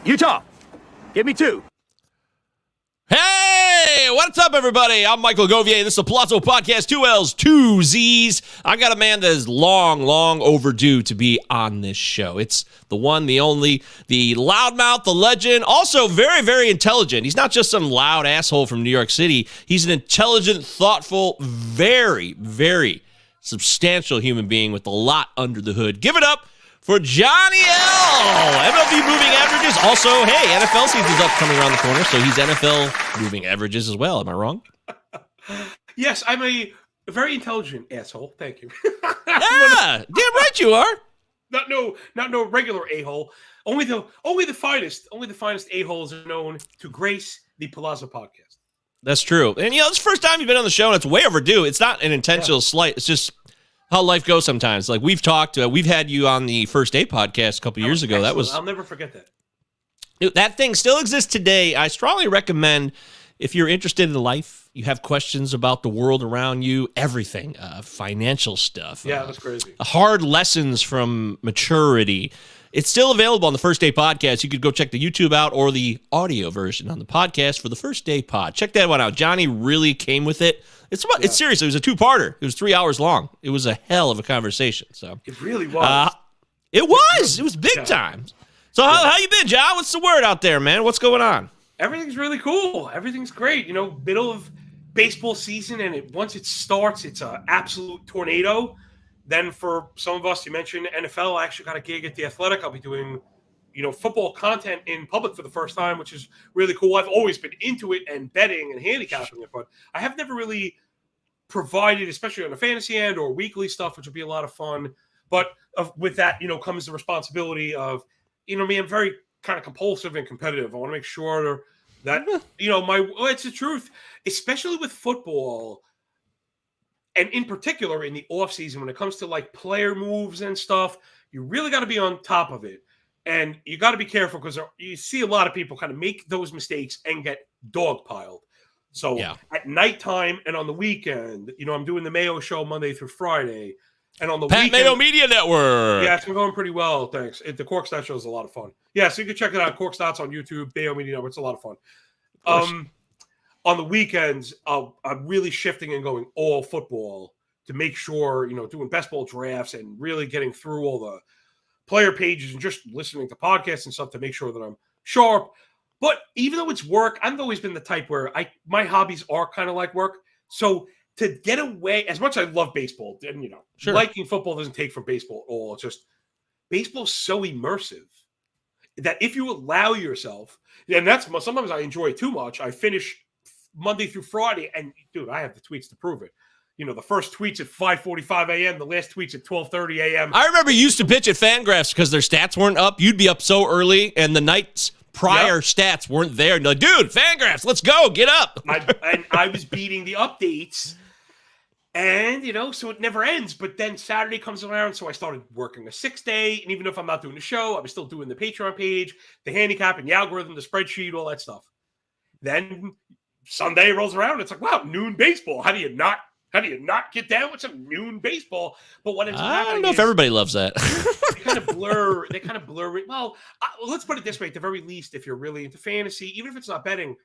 Utah, give me 2. Hey, what's up, everybody? I'm Michael Govier. This is the Pallazzo Podcast, 2 L's, 2 Z's. I got a man that is long overdue to be on this show. It's the one, the only, the loudmouth, the legend, also very intelligent. He's not just some loud asshole from New York City. He's an intelligent, thoughtful, very substantial human being with a lot under the hood. Give it up for Johnny L. MLB moving averages. Also, hey, NFL season's up coming around the corner, so he's NFL moving averages as well. Am I wrong? Yes, I'm a very intelligent asshole. Thank you. Yeah, damn right you are. Not no regular a-hole. Only the finest a-holes are known to grace the Pallazzo Podcast. That's true. And it's the first time you've been on the show, and it's way overdue. It's not an intentional slight. It's just how life goes sometimes. Like we've talked, we've had you on the First Day podcast a couple years ago. Excellent. That was, I'll never forget that. That thing still exists today. I strongly recommend if you're interested in life, you have questions about the world around you, everything, financial stuff. Yeah, that's crazy. Hard lessons from maturity. It's still available on the First Day podcast. You could go check the YouTube out or the audio version on the podcast for the First Day pod. Check that one out. Johnny really came with it. It's serious. It was a 2-parter. It was 3 hours long. It was a hell of a conversation. So it really was. It was big time. So how you been, John? What's the word out there, man? What's going on? Everything's really cool. Everything's great. Middle of baseball season, and once it starts, it's an absolute tornado. Then for some of us, you mentioned NFL. I actually got a gig at The Athletic. I'll be doing, football content in public for the first time, which is really cool. I've always been into it and betting and handicapping it, but I have never really provided, especially on the fantasy end or weekly stuff, which would be a lot of fun. But with that, comes the responsibility of, me, I'm very kind of compulsive and competitive. I want to make sure that, it's the truth, especially with football. And in particular, in the offseason, when it comes to like player moves and stuff, you really got to be on top of it. And you got to be careful because you see a lot of people kind of make those mistakes and get dogpiled. So at nighttime and on the weekend, I'm doing the Mayo show Monday through Friday. And on the weekend, Mayo Media Network. Yeah, it's been going pretty well, thanks. The Cork Stats show is a lot of fun. Yeah, so you can check it out. Cork Stats on YouTube, Mayo Media Network. It's a lot of fun. On the weekends, I'm really shifting and going all football to make sure, doing best ball drafts and really getting through all the player pages and just listening to podcasts and stuff to make sure that I'm sharp. But even though it's work, I've always been the type where my hobbies are kind of like work. So to get away, as much as I love baseball, and liking football doesn't take from baseball at all. It's just baseball's so immersive that if you allow yourself, and that's sometimes I enjoy it too much. I finish Monday through Friday, and dude, I have the tweets to prove it. The first tweet's at 5:45 a.m., the last tweet's at 12:30 a.m. I remember you used to pitch at Fangraphs because their stats weren't up. You'd be up so early, and the night's prior stats weren't there. And like, dude, Fangraphs, let's go, get up. I was beating the updates, and so it never ends. But then Saturday comes around, so I started working a 6-day, and even if I'm not doing the show, I was still doing the Patreon page, the handicap, and the algorithm, the spreadsheet, all that stuff. Then Sunday rolls around, it's like, wow, noon baseball. How do you not get down with some noon baseball? But what ends up happening, I don't know if everybody loves that. They kind of blur it. Well, let's put it this way: at the very least, if you're really into fantasy, even if it's not betting,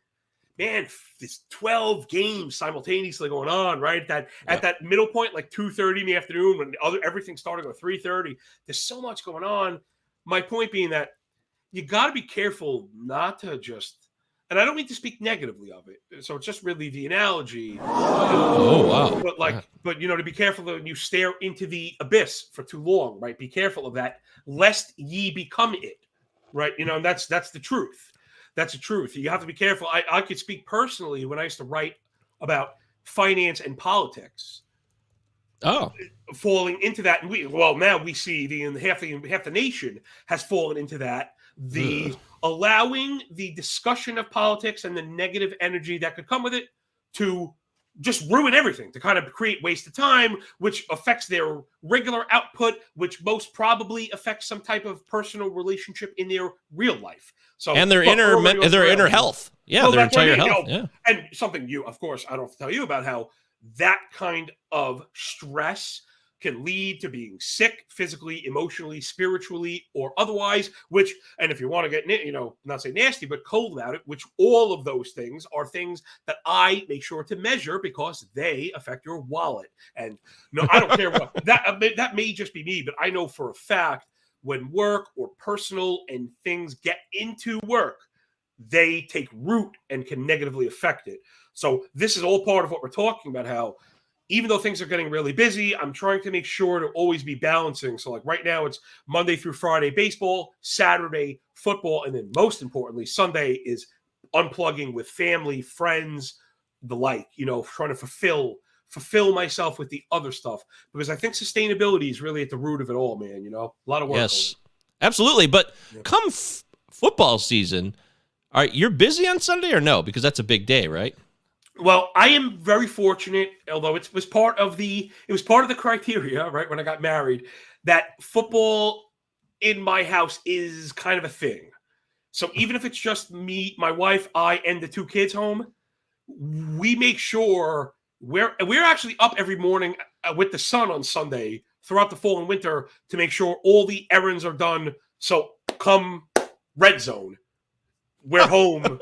man, there's 12 games simultaneously going on, right? At that middle point, like 2:30 in the afternoon, when everything's starting at 3:30. There's so much going on. My point being that you got to be careful not to just. And I don't mean to speak negatively of it. So it's just really the analogy. Oh, wow. But to be careful when you stare into the abyss for too long, right? Be careful of that, lest ye become it, right? And that's the truth. That's the truth. You have to be careful. I could speak personally when I used to write about finance and politics. Oh. Falling into that. And now we see half the nation has fallen into that. Allowing the discussion of politics and the negative energy that could come with it to just ruin everything, to kind of create waste of time, which affects their regular output, which most probably affects some type of personal relationship in their real life. So and their inner health. Yeah, their entire health. And something of course, I don't have to tell you about how that kind of stress can lead to being sick physically, emotionally, spiritually, or otherwise, which, and if you want to get, not say nasty, but cold about it, which all of those things are things that I make sure to measure because they affect your wallet. And no, I don't care what, that may just be me, but I know for a fact when work or personal and things get into work, they take root and can negatively affect it. So this is all part of what we're talking about, how even though things are getting really busy, I'm trying to make sure to always be balancing. So like right now it's Monday through Friday baseball, Saturday football, and then most importantly, Sunday is unplugging with family, friends, the like, trying to fulfill myself with the other stuff, because I think sustainability is really at the root of it all, man. A lot of work. Yes, absolutely. But come football season, you're busy on Sunday or no? Because that's a big day, right? Well, I am very fortunate, although it was part of the criteria, right, when I got married, that football in my house is kind of a thing. So even if it's just me, my wife, I, and the 2 kids home, we make sure we're actually up every morning with the sun on Sunday throughout the fall and winter to make sure all the errands are done. So come red zone, we're home.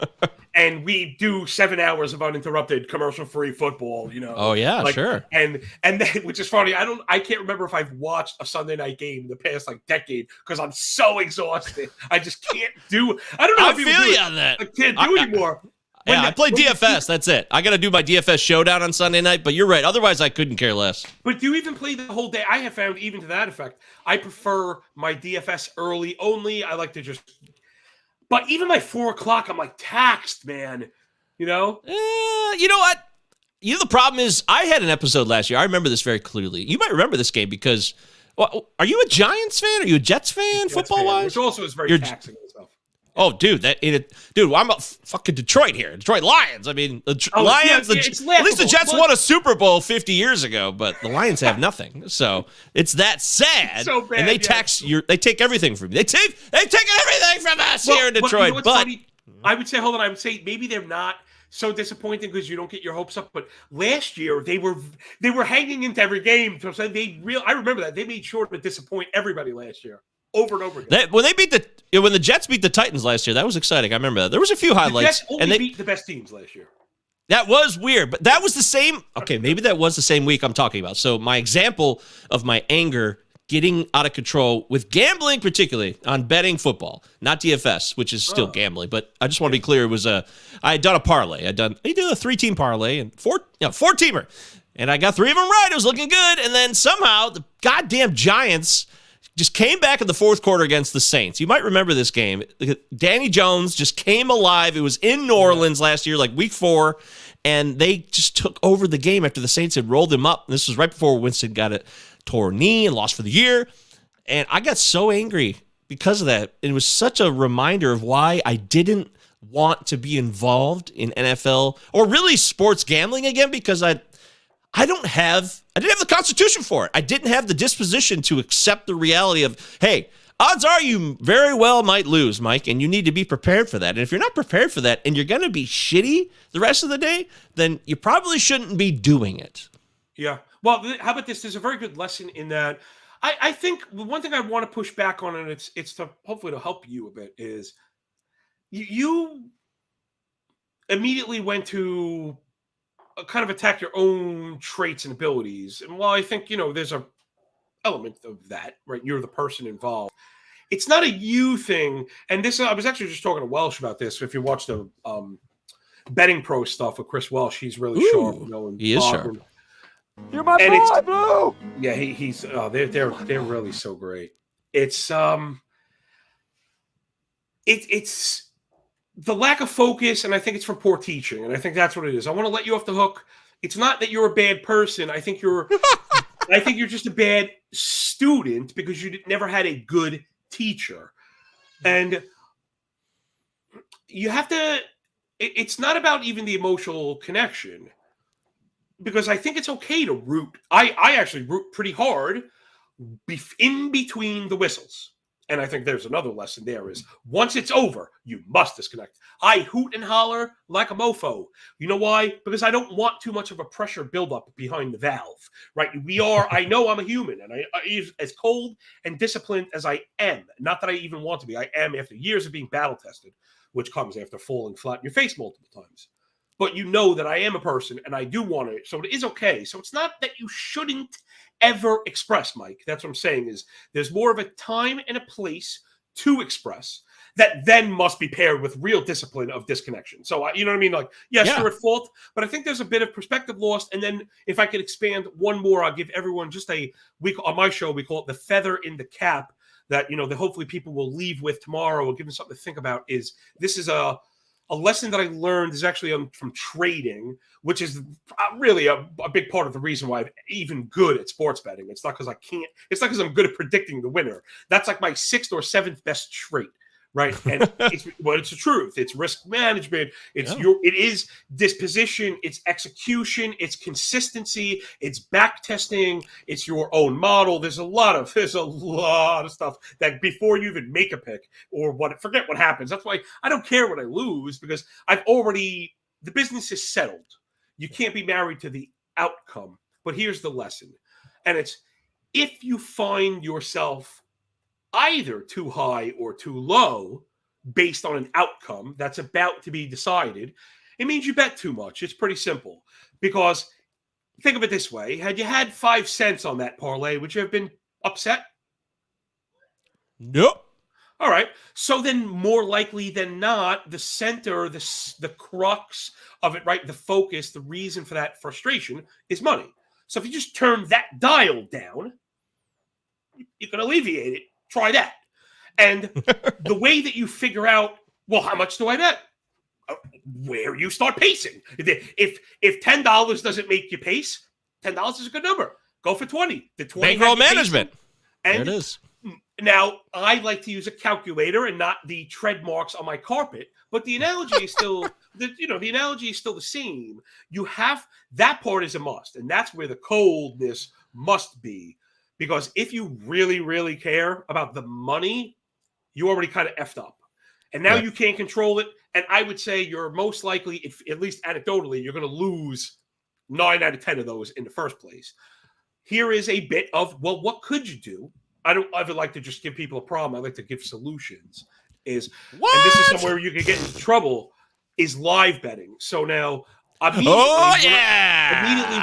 And we do 7 hours of uninterrupted commercial-free football, Oh yeah, sure. And then, which is funny, I can't remember if I've watched a Sunday night game in the past decade because I'm so exhausted. I just can't do. I don't know. I feel you on that. I can't do anymore. I play DFS. That's it. I got to do my DFS showdown on Sunday night. But you're right. Otherwise, I couldn't care less. But do you even play the whole day? I have found even to that effect. I prefer my DFS early only. I like to just. But even by 4 o'clock, I'm taxed, man. You know what? The problem is I had an episode last year. I remember this very clearly. You might remember this game because, are you a Giants fan? Are you a Jets fan, football-wise? Which also is very taxing and stuff. Oh, dude, I'm a fucking Detroit here. Detroit Lions. I mean, the Lions, at least the Jets won a Super Bowl 50 years ago, but the Lions have nothing. So it's that sad. So bad, and they they take everything from you. They've taken everything from us here in Detroit. But funny? I would say maybe they're not so disappointing because you don't get your hopes up. But last year they were hanging into every game. So I remember that they made sure to disappoint everybody last year. Over and over again. When the Jets beat the Titans last year, that was exciting. I remember that. There was a few highlights. The Jets only beat the best teams last year. That was weird, but that was the same. Okay, maybe that was the same week I'm talking about. So my example of my anger getting out of control with gambling, particularly on betting football, not DFS, which is still gambling. But I just want to be clear. It was I had done a parlay. I did a 3-team parlay and 4-teamer, and I got 3 of them right. It was looking good, and then somehow the goddamn Giants just came back in the fourth quarter against the Saints. You might remember this game. Danny Jones just came alive. It was in New Orleans last year, week 4, and they just took over the game after the Saints had rolled them up. And this was right before Winston got a torn knee and lost for the year. And I got so angry because of that. It was such a reminder of why I didn't want to be involved in NFL or really sports gambling again, because I didn't have the constitution for it. I didn't have the disposition to accept the reality of, hey, odds are you very well might lose, Mike, and you need to be prepared for that. And if you're not prepared for that and you're going to be shitty the rest of the day, then you probably shouldn't be doing it. Yeah. Well, how about this? There's a very good lesson in that. I think the one thing I want to push back on, and it's to hopefully to help you a bit, is you immediately went to kind of attack your own traits and abilities. And while I think, there's a element of that, right? You're the person involved. It's not a you thing. And this, I was actually just talking to Welsh about this. If you watch the betting pro stuff with Chris Welsh, he's really sharp. He is sharp. You're my boy, Blue. Yeah, he's. They're really so great. It's it's the lack of focus, and I think it's from poor teaching, and I think that's what it is. I want to let you off the hook. It's not that you're a bad person. I think you're just a bad student because you never had a good teacher, and you have to. It's not about even the emotional connection, because I think it's okay to root. I actually root pretty hard in between the whistles. And I think there's another lesson there is once it's over, you must disconnect. I hoot and holler like a mofo. You know why? Because I don't want too much of a pressure buildup behind the valve, right? I know I'm a human, and I as cold and disciplined as I am, not that I even want to be, I am after years of being battle tested, which comes after falling flat in your face multiple times. But you know that I am a person and I do want it. So it is okay. So it's not that you shouldn't ever express, Mike. That's what I'm saying is there's more of a time and a place to express that then must be paired with real discipline of disconnection. So, you know what I mean? Like, yes, you're at fault, but I think there's a bit of perspective lost. And then if I could expand one more, I'll give everyone just on my show, we call it the feather in the cap that, you know, that hopefully people will leave with tomorrow or give them something to think about is this is a lesson that I learned is actually from trading, which is really a big part of the reason why I'm even good at sports betting. It's not because I can't. It's not because I'm good at predicting the winner. That's like my 6th or 7th best trait, right? And it's the truth. It's risk management. It is disposition. It's execution. It's consistency. It's back testing. It's your own model. There's a lot of stuff that before you even make a pick or forget what happens. That's why I don't care what I lose because the business is settled. You can't be married to the outcome. But here's the lesson. And it's if you find yourself either too high or too low based on an outcome that's about to be decided, it means you bet too much. It's pretty simple. Because think of it this way. Had you had 5 cents on that parlay, would you have been upset? Nope. All right. So then more likely than not, the center, the crux of it, right, the focus, the reason for that frustration is money. So if you just turn that dial down, you can alleviate it. Try that. And the way that you figure out, well, how much do I bet? Where you start pacing. If $10 doesn't make you pace, $10 is a good number. Go for 20. The 20 bankroll management. And there it is. Now, I like to use a calculator and not the tread marks on my carpet, but the analogy is still the analogy is still the same. You have that part is a must, and that's where the coldness must be. Because if you really, really care about the money, you already kind of effed up. And now you can't control it. And I would say you're most likely, if at least anecdotally, you're going to lose 9 out of 10 of those in the first place. Here is a bit of, well, what could you do? I don't ever like to just give people a problem. I like to give solutions. And this is somewhere you can get into trouble, is live betting. So now, immediately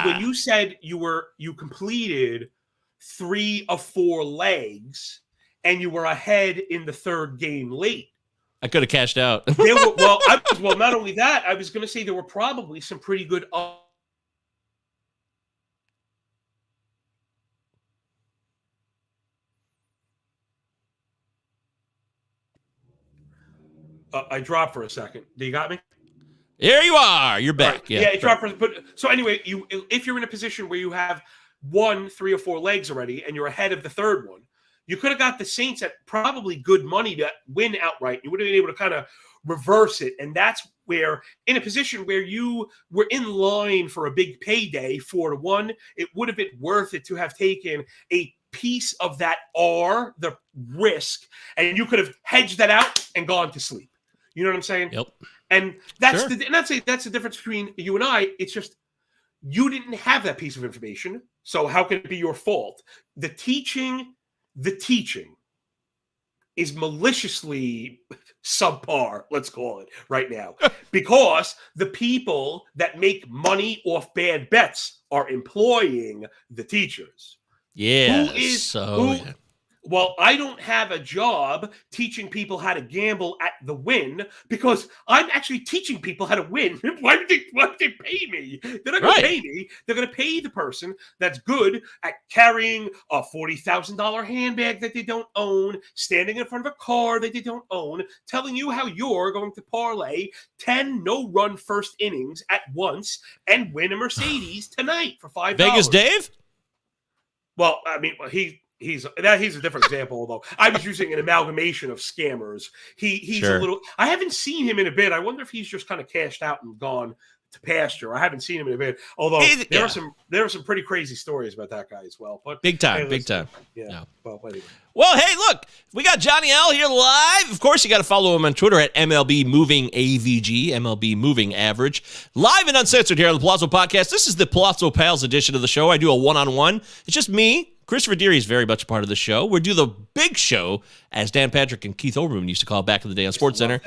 when you said you completed 3 of 4 legs and you were ahead in the 3rd game late, I could have cashed out. Not only that, I was going to say there were probably some pretty good I dropped for a second. Do you got me? Here you are. You're back. Right. Yeah, it dropped for. But so anyway, if you're in a position where you have won 3 or 4 legs already and you're ahead of the 3rd one, you could have got the Saints at probably good money to win outright. You would have been able to kind of reverse it, and that's where, in a position where you were in line for a big payday, 4-1, it would have been worth it to have taken a piece of that the risk, and you could have hedged that out and gone to sleep. You know what I'm saying? Yep. And that's the difference between you and I. It's just you didn't have that piece of information, so how can it be your fault? The teaching is maliciously subpar, let's call it right now, because the people that make money off bad bets are employing the teachers. Yeah. Well, I don't have a job teaching people how to gamble at the win because I'm actually teaching people how to win. Why would they pay me? They're not going to pay me. They're going to pay the person that's good at carrying a $40,000 handbag that they don't own, standing in front of a car that they don't own, telling you how you're going to parlay 10 no-run first innings at once and win a Mercedes tonight for $5. Vegas Dave? Well, I mean, he's a different example, although I was using an amalgamation of scammers. He's a little. I haven't seen him in a bit. I wonder if he's just kind of cashed out and gone to pasture. I haven't seen him in a bit, although there are some pretty crazy stories about that guy as well. But big time. Yeah. Well, anyway. Well, hey, look, we got Johnny L here live. Of course, you got to follow him on Twitter at MLB Moving AVG, MLB Moving Average. Live and uncensored here on the Pallazzo Podcast. This is the Pallazzo Pals edition of the show. I do a one-on-one. It's just me. Christopher Deary is very much a part of the show. We do the big show, as Dan Patrick and Keith Olbermann used to call it back in the day on SportsCenter.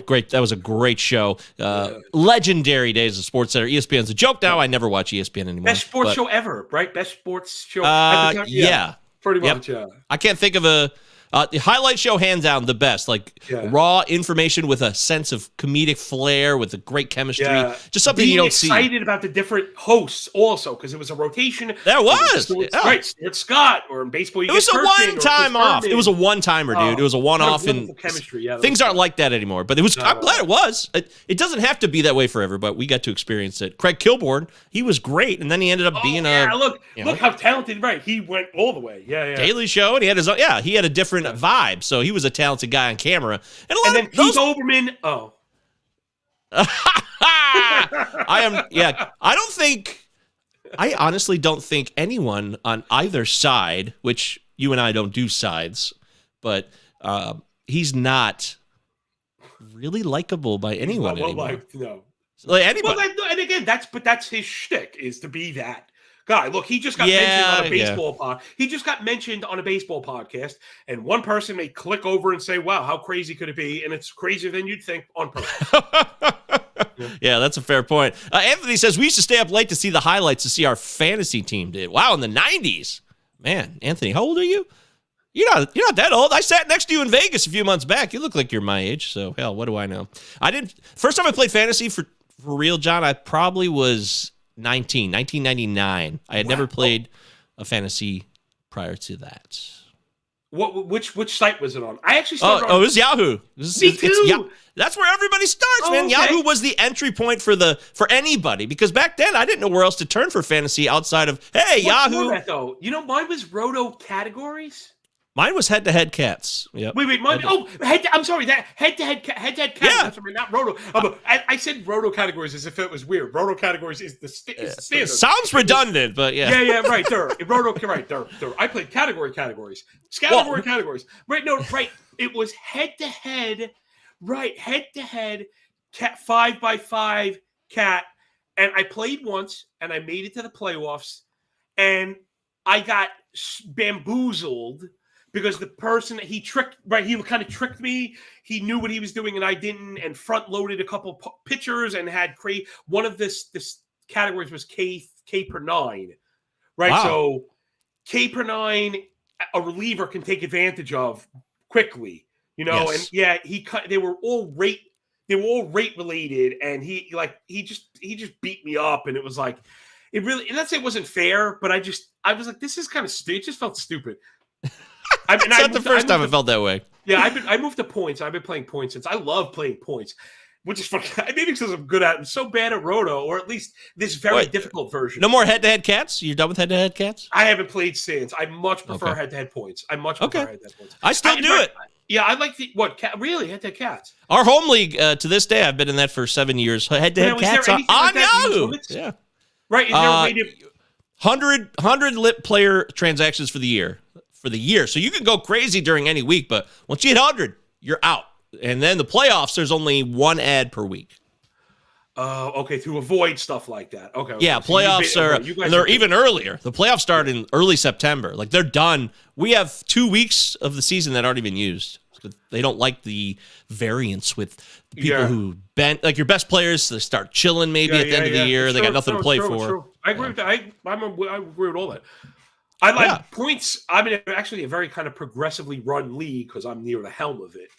Great. That was a great show. Legendary days of SportsCenter. ESPN's a joke now. I never watch ESPN anymore. Best sports show ever, right? Best sports show. Yeah. Pretty much, yeah. I can't think of the highlight show, hands down, the best. Raw information with a sense of comedic flair, with a great chemistry. Yeah. Just something you don't see. Excited about the different hosts also, because it was a rotation. There was. Right. Stuart Scott, or in baseball, it was a one-time off. It was a one-timer, dude. It was a one-off. And chemistry. Yeah, things aren't like that anymore. But it was. I'm glad it was. It doesn't have to be that way forever, but we got to experience it. Craig Kilborn, he was great, and then he ended up being look how talented, right? He went all the way. Yeah. Daily Show, and he had his own, he had a different vibe. So he was a talented guy on camera. And then Keith Olbermann. Oh. I honestly don't think anyone on either side, which you and I don't do sides, but he's not really likable by anyone anymore. No. Anybody. Well, and again, that's his shtick, is to be that guy. Look, he just got mentioned on a baseball pod. He just got mentioned on a baseball podcast, and one person may click over and say, "Wow, how crazy could it be?" And it's crazier than you'd think on purpose. Yeah, that's a fair point. Anthony says we used to stay up late to see the highlights to see our fantasy team did. Wow, in the 90s. Man, Anthony, how old are you? You're not that old. I sat next to you in Vegas a few months back. You look like you're my age, so hell, what do I know? First time I played fantasy for real, John, I probably was 1999. I had never played a fantasy prior to that. Which site was it on? I actually started it was Yahoo. Me too. That's where everybody starts, man. Okay. Yahoo was the entry point for anybody, because back then I didn't know where else to turn for fantasy outside of Yahoo. Format, though? Mine was Roto Categories. Mine was head-to-head cats. Yep. Wait, mine. I'm sorry. That head-to-head cats. Yeah. That's right, not Roto. I said Roto Categories as if it was weird. Roto Categories is the standard. Sounds redundant, but yeah. Yeah, right. Roto, right. I played categories. Categories. Right, no, right. It was head-to-head. Right, head-to-head cat 5x5 cat, and I played once, and I made it to the playoffs, and I got bamboozled. Because the person he tricked, right? He kind of tricked me. He knew what he was doing, and I didn't. And front loaded a couple pitchers and had one of this categories was K per 9, right? Wow. So K per 9, a reliever can take advantage of quickly, Yes. And they were all rate related, and he just beat me up, and it was like it really. And that's it wasn't fair, but I was like, this is kind of stupid. It just felt stupid. It's not the first time I felt that way. Yeah, I moved to points. I've been playing points since. I love playing points, which is funny. Maybe because I'm good at it. I'm so bad at Roto, or at least this very difficult version. No more head-to-head cats? You're done with head-to-head cats? I haven't played since. I much prefer head-to-head points. I much prefer head-to-head points. I still do it. Yeah, I like really head-to-head cats. Our home league, to this day, I've been in that for 7 years. Head-to-head cats on Yahoo. Yeah. Right. Is there a way to 100 lit player transactions for the year. So you can go crazy during any week, but once you hit 100, you're out. And then the playoffs, there's only one ad per week. Okay, to avoid stuff like that. Okay. Yeah, so playoffs they're even earlier. The playoffs start in early September. Like, they're done. We have 2 weeks of the season that aren't even used. They don't like the variance with the people who like your best players. They start chilling maybe at the end of the year. They got nothing to play for. I agree with that. I agree with all that. I like points. I'm in actually a very kind of progressively run league because I'm near the helm of it.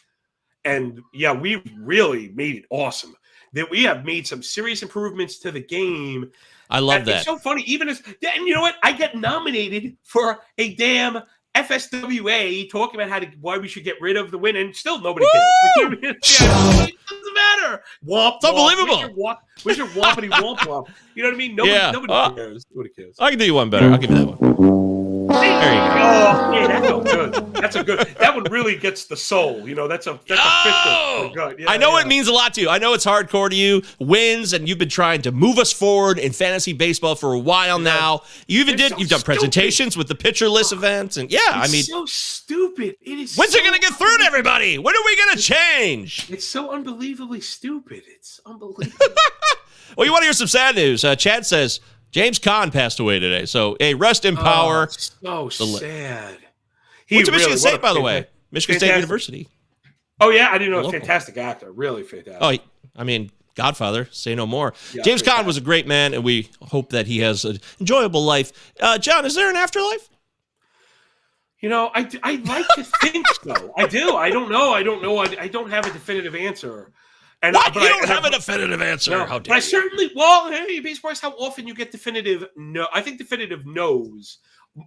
And we really made it awesome. That we have made some serious improvements to the game. I love that. It's so funny. And you know what? I get nominated for a damn FSWA talking about why we should get rid of the win, and still nobody cares. It doesn't matter. It's unbelievable. Where's your whoppity womp womp? You know what I mean? Nobody cares. Nobody cares. I can do you one better. I'll give you that one. There you go. Oh, yeah, that felt good. That's a good. That one really gets the soul. That's a fit for good. Yeah, I know it means a lot to you. I know it's hardcore to you. Wins, and you've been trying to move us forward in fantasy baseball for a while now. You've done presentations with the pitcherless events, and so stupid. It is. When's it gonna get through to everybody? When are we gonna change? It's so unbelievably stupid. It's unbelievable. Well, you want to hear some sad news? Chad says James Caan passed away today. So, hey, rest in power. So sad. Went to Michigan State, by the way. Michigan State University. Oh, yeah? I didn't know. Fantastic actor. Really fantastic. Oh, I mean, Godfather, say no more. Yeah, James Caan was a great man, and we hope that he has an enjoyable life. John, is there an afterlife? I like to think so. I do. I don't know. I don't have a definitive answer. And what? You don't have a definitive answer. No, How dare you? I certainly. Well, hey, you'd be surprised how often you get definitive no. I think definitive no's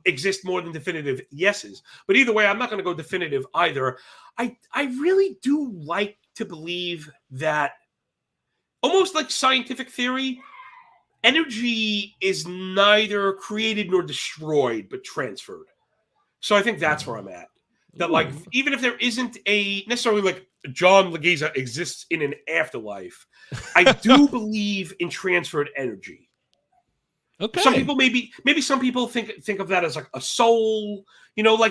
exist more than definitive yeses. But either way, I'm not going to go definitive either. I really do like to believe that, almost like scientific theory, energy is neither created nor destroyed, but transferred. So I think that's where I'm at. That even if there isn't a necessarily like John Laghezza exists in an afterlife, I do believe in transferred energy. Okay. Some people maybe some people think of that as like a soul,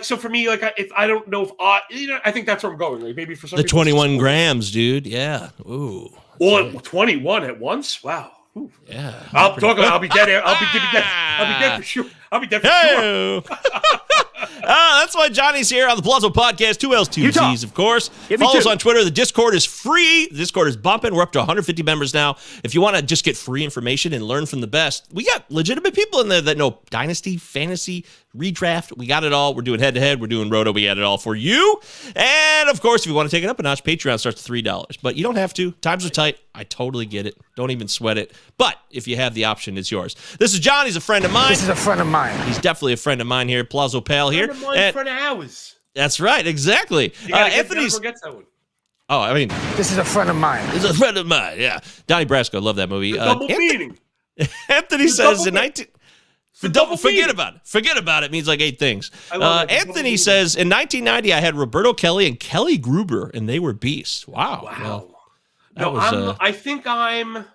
so for me, like if I don't know if I think that's where I'm going. Like maybe for some the people, 21 grams, dude. Yeah. Ooh. Well, 21 at once. Wow. Ooh. Yeah. I'll be dead. I'll be dead for sure. I'll be dead for sure. That's why Johnny's here on the Pallazzo Podcast. 2 L's, 2 Z's, of course. Follow us on Twitter. The Discord is free. The Discord is bumping. We're up to 150 members now. If you want to just get free information and learn from the best, we got legitimate people in there that know Dynasty, Fantasy, Redraft. We got it all. We're doing head-to-head. We're doing Roto. We got it all for you. And, of course, if you want to take it up a notch, Patreon starts at $3. But you don't have to. Times are tight. I totally get it. Don't even sweat it. But if you have the option, it's yours. This is John. He's a friend of mine. This is a friend of mine. He's definitely a friend of mine here, Pallazzo Pal here. Friend of ours. That's right, exactly. Anthony's. That one. Oh, I mean, this is a friend of mine. This is a friend of mine. Yeah, Donnie Brasco, love that movie. Double meaning. Anthony says in 19. Forget about it. Forget about it means like 8 things. Anthony says in 1990 I had Roberto Kelly and Kelly Gruber, and they were beasts. Wow. Well, I think I'm.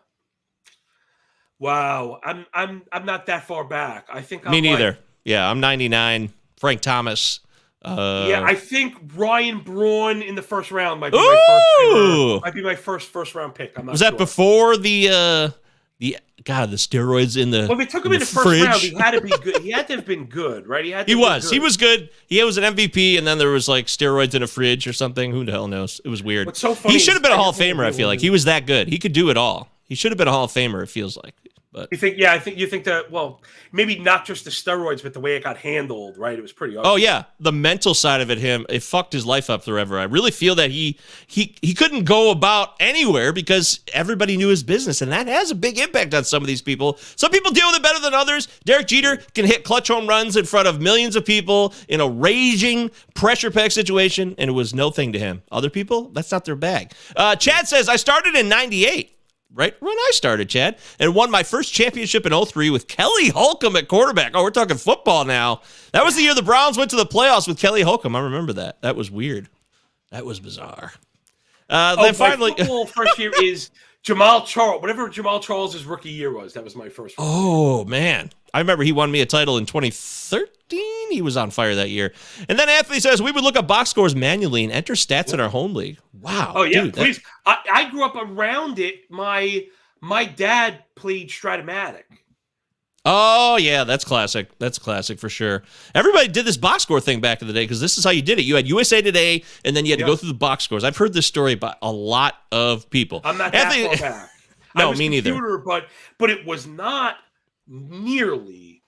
Wow, I'm not that far back. I think me neither. Yeah, I'm 99. Frank Thomas. I think Ryan Braun in the first round might be my first round pick. I'm not Was that sure. before the steroids in the Well, if they took him in the first round, he had to be good. He had to have been good, right? He was good. He was an MVP, and then there was like steroids in a fridge or something. Who the hell knows? It was weird. What's so funny He should have been a Hall of Famer, I feel like. He was that good. He could do it all. He should have been a Hall of Famer, it feels like. But you think that, well, maybe not just the steroids, but the way it got handled, right? It was pretty ugly. Oh, yeah. The mental side of it fucked his life up forever. I really feel that he couldn't go about anywhere because everybody knew his business, and that has a big impact on some of these people. Some people deal with it better than others. Derek Jeter can hit clutch home runs in front of millions of people in a raging pressure-packed situation, and it was no thing to him. Other people, that's not their bag. Chad says, I started in 98. Right when I started, Chad, and won my first championship in 2003 with Kelly Holcomb at quarterback. Oh, we're talking football now. That was the year the Browns went to the playoffs with Kelly Holcomb. I remember that. That was weird. That was bizarre. Then finally, my football first year is Jamal Charles. Whatever Jamal Charles' rookie year was, that was my first one. Oh, man. I remember he won me a title in 2013. He was on fire that year. And then Anthony says, we would look up box scores manually and enter stats in our home league. Wow. Oh, yeah, dude, please. I grew up around it. My dad played Stratomatic. Oh, yeah, that's classic. That's classic for sure. Everybody did this box score thing back in the day because this is how you did it. You had USA Today, and then you had to go through the box scores. I've heard this story by a lot of people. I'm not that far back. No, me neither. But it was not nearly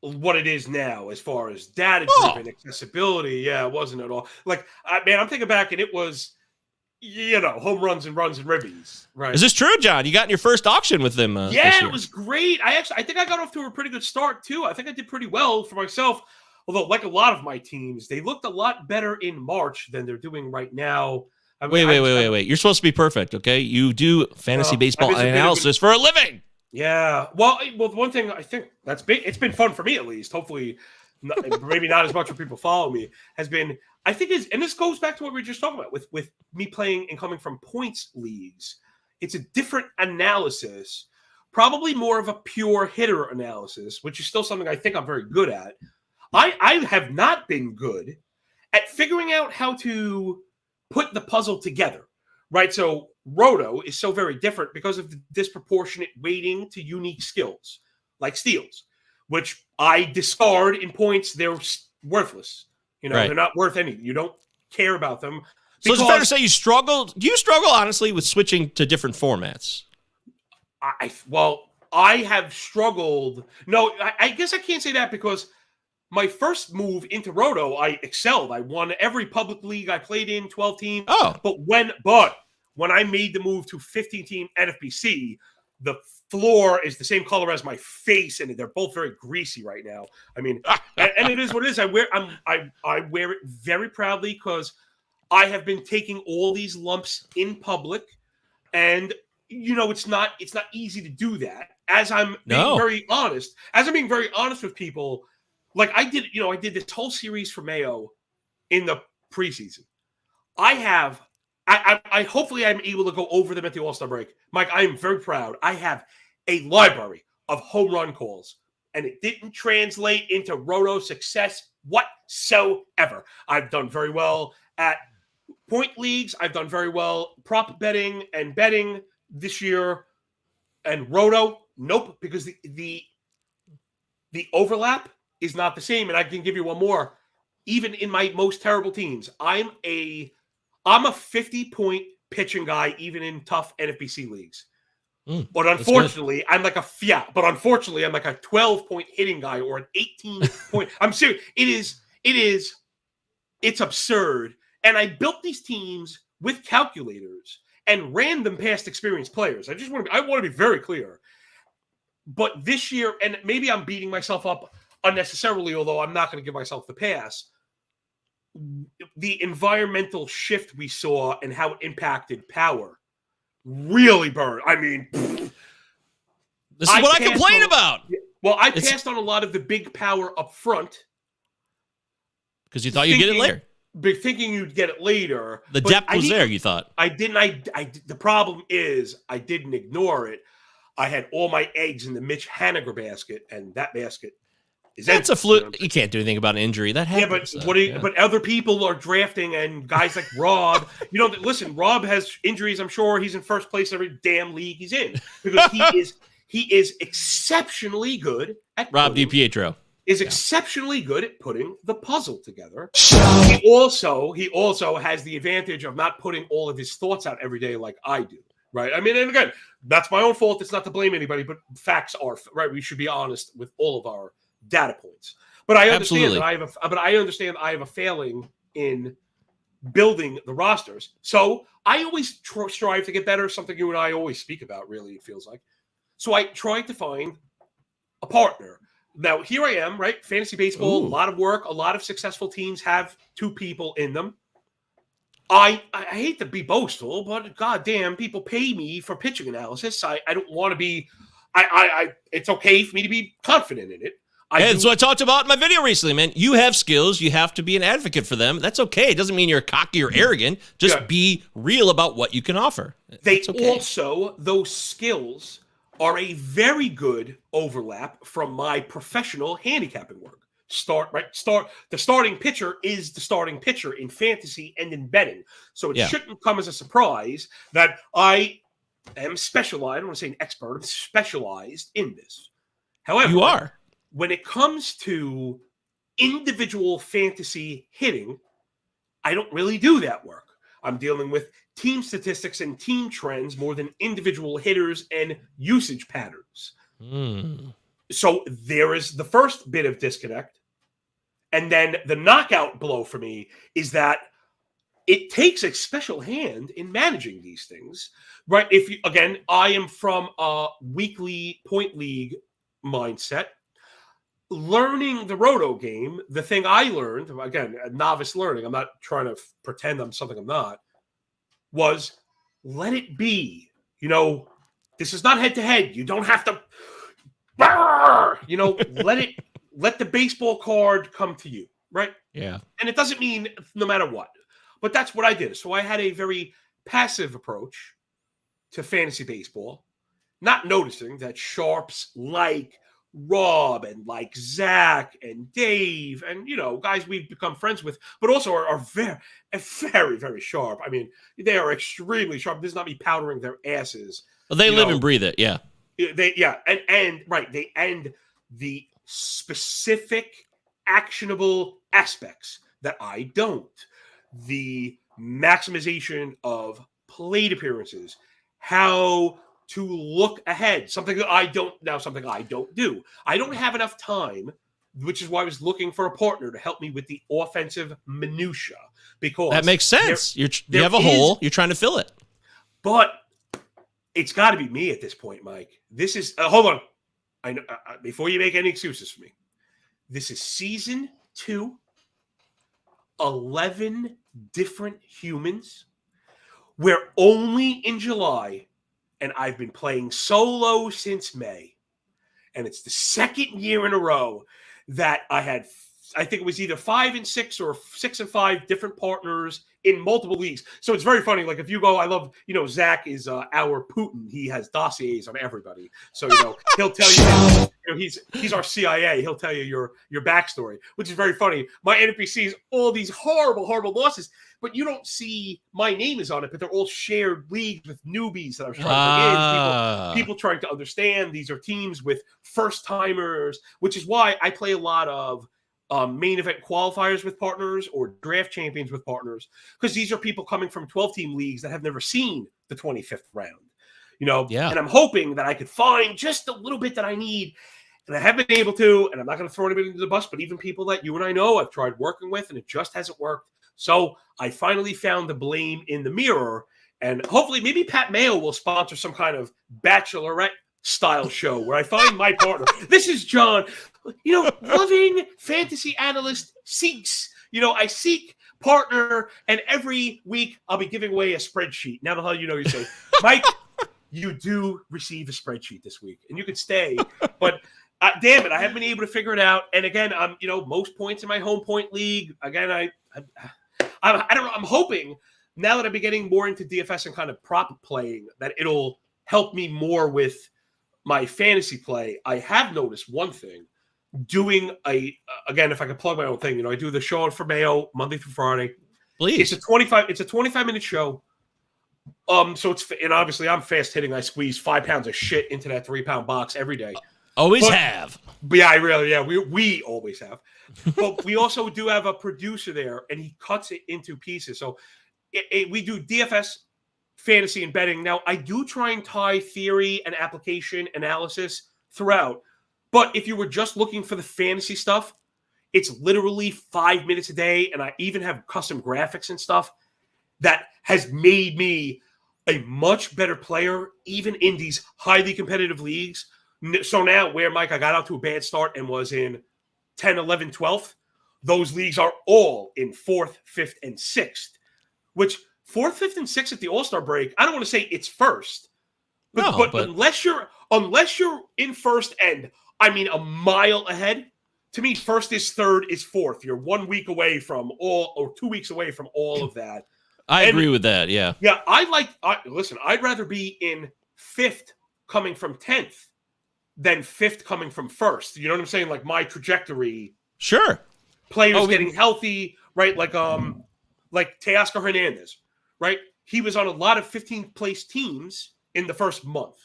what it is now as far as data-driven accessibility. Yeah, it wasn't at all. Like, I'm thinking back, and it was, home runs and ribbies. Right? Is this true, John? You got in your first auction with them? Yeah, it was great. I think I got off to a pretty good start too. I think I did pretty well for myself. Although, like a lot of my teams, they looked a lot better in March than they're doing right now. Wait. You're supposed to be perfect, okay? You do fantasy baseball analysis for a living. Yeah. Well, one thing I think that's big. It's been fun for me at least. Hopefully, maybe not as much for people follow me, has been, I think is, and this goes back to what we were just talking about with me playing and coming from points leagues. It's a different analysis, probably more of a pure hitter analysis, which is still something I think I'm very good at. I have not been good at figuring out how to put the puzzle together, right? So Roto is so very different because of the disproportionate weighting to unique skills, like steals, which I discard in points. They're worthless. They're not worth anything. You don't care about them. So it's fair to say you struggled. Do you struggle, honestly, with switching to different formats? I have struggled. No, I guess I can't say that because my first move into Roto, I excelled. I won every public league I played in, 12 teams. Oh. But when I made the move to 15-team NFBC, the floor is the same color as my face, and they're both very greasy right now. I mean, and it is what it is. I wear it very proudly because I have been taking all these lumps in public, and it's not easy to do that. As I'm being very honest with people, like I did this whole series for Mayo in the preseason. I hopefully I'm able to go over them at the All-Star break. Mike, I am very proud. I have a library of home run calls, and it didn't translate into Roto success whatsoever. I've done very well at point leagues. I've done very well prop betting and betting this year. And Roto, nope, because the overlap is not the same. And I can give you one more. Even in my most terrible teams, I'm a 50-point pitching guy, even in tough NFBC leagues. But unfortunately, I'm like a 12-point hitting guy or an 18-point. I'm serious. It's absurd. And I built these teams with calculators and random past experienced players. I want to be very clear. But this year, and maybe I'm beating myself up unnecessarily, although I'm not going to give myself the pass. The environmental shift we saw and how it impacted power really burned. I mean, this is what I complain about. Well, I passed on a lot of the big power up front because you thought you'd get it later. Thinking you'd get it later. The depth was there, you thought. I didn't. The problem is I didn't ignore it. I had all my eggs in the Mitch Haniger basket, and that basket That's a fluke. You can't do anything about an injury. That happens. Yeah, but other people are drafting, and guys like Rob. Listen, Rob has injuries. I'm sure he's in first place every damn league he's in because he is exceptionally good at Rob DiPietro. Is exceptionally good at putting the puzzle together. He also has the advantage of not putting all of his thoughts out every day like I do. Right. I mean, and again, that's my own fault. It's not to blame anybody, but facts are right. We should be honest with all of our data points. But I understand that I have a failing in building the rosters. So I always strive to get better. Something you and I always speak about. Really, it feels like. So I tried to find a partner. Now here I am. Right, fantasy baseball. Ooh. A lot of work. A lot of successful teams have two people in them. I hate to be boastful, but goddamn, people pay me for pitching analysis. I don't want to be. It's okay for me to be confident in it. That's what I talked about in my video recently, man. You have skills. You have to be an advocate for them. That's okay. It doesn't mean you're cocky or arrogant. Just be real about what you can offer. Those skills are a very good overlap from my professional handicapping work. The starting pitcher is the starting pitcher in fantasy and in betting. So it shouldn't come as a surprise that I am specialized. I don't want to say an expert. I'm specialized in this. However, you are. When it comes to individual fantasy hitting, I don't really do that work. I'm dealing with team statistics and team trends more than individual hitters and usage patterns. So there is the first bit of disconnect. And then the knockout blow for me is that it takes a special hand in managing these things, right? I am from a weekly point league mindset. Learning the Roto game, the thing I learned, again, novice learning, I'm not trying to pretend I'm something I'm not, was let it be. This is not head-to-head. You don't have to, let let the baseball card come to you, right? Yeah. And it doesn't mean no matter what, but that's what I did. So I had a very passive approach to fantasy baseball, not noticing that sharps like Rob and like Zach and Dave and, guys we've become friends with, but also are very, very, very sharp. I mean, they are extremely sharp. This is not me powdering their asses. Well, they live and breathe it. Yeah. They end the specific actionable aspects that I don't. The maximization of plate appearances, how to look ahead, something I don't do. I don't have enough time, which is why I was looking for a partner to help me with the offensive minutia, because that makes sense. You have a hole, you're trying to fill it. But it's got to be me at this point, Mike. This is hold on. I know before you make any excuses for me. This is season 2, 11 different humans. We're only in July, and I've been playing solo since May. And it's the second year in a row that I think it was either 5 and 6 or 6 and 5 different partners in multiple leagues. So it's very funny. Like if you go, I love, Zach is our Putin. He has dossiers on everybody. So, he'll tell you, he's our CIA. He'll tell you your backstory, which is very funny. My NPCs, all these horrible, horrible losses, but you don't see my name is on it, but they're all shared leagues with newbies that I was trying to bring in. People trying to understand. These are teams with first timers, which is why I play a lot of main event qualifiers with partners or draft champions with partners, because these are people coming from 12-team leagues that have never seen the 25th round, Yeah. And I'm hoping that I could find just a little bit that I need, and I haven't been able to, and I'm not going to throw anybody into the bus, but even people that you and I know I've tried working with, and it just hasn't worked. So I finally found the blame in the mirror, and hopefully maybe Pat Mayo will sponsor some kind of bachelorette style show where I find my partner. This is John. Loving fantasy analyst seeks. I seek partner, and every week I'll be giving away a spreadsheet. Now the hell you say, Mike, you do receive a spreadsheet this week, and you could stay, but damn it, I haven't been able to figure it out. And again, I'm most points in my home point league. Again, I don't know. I'm hoping now that I've been getting more into DFS and kind of prop playing that it'll help me more with my fantasy play. I have noticed one thing. Doing again, if I could plug my own thing, I do the show for Mayo Monday through Friday. Please. It's a 25-minute show. So and obviously I'm fast hitting. I squeeze 5 pounds of shit into that 3-pound box every day. Always have. But yeah, we always have. But we also do have a producer there, and he cuts it into pieces. So we do DFS, fantasy, and betting. Now I do try and tie theory and application analysis throughout. But if you were just looking for the fantasy stuff, it's literally 5 minutes a day. And I even have custom graphics and stuff that has made me a much better player, even in these highly competitive leagues. So now where, Mike, I got out to a bad start and was in 10, 11, 12th, those leagues are all in 4th, 5th, and 6th, which 4th, 5th, and 6th at the All-Star break, I don't want to say it's first. But unless you're in first and I mean, a mile ahead. To me, first is third is fourth. You're 1 week away from or 2 weeks away from all of that. I agree with that. Yeah. Yeah. Listen, I'd rather be in 5th coming from 10th than 5th coming from first. You know what I'm saying? Like my trajectory. Sure. Players getting healthy, right? Like Teoscar Hernandez, right? He was on a lot of 15th place teams in the first month.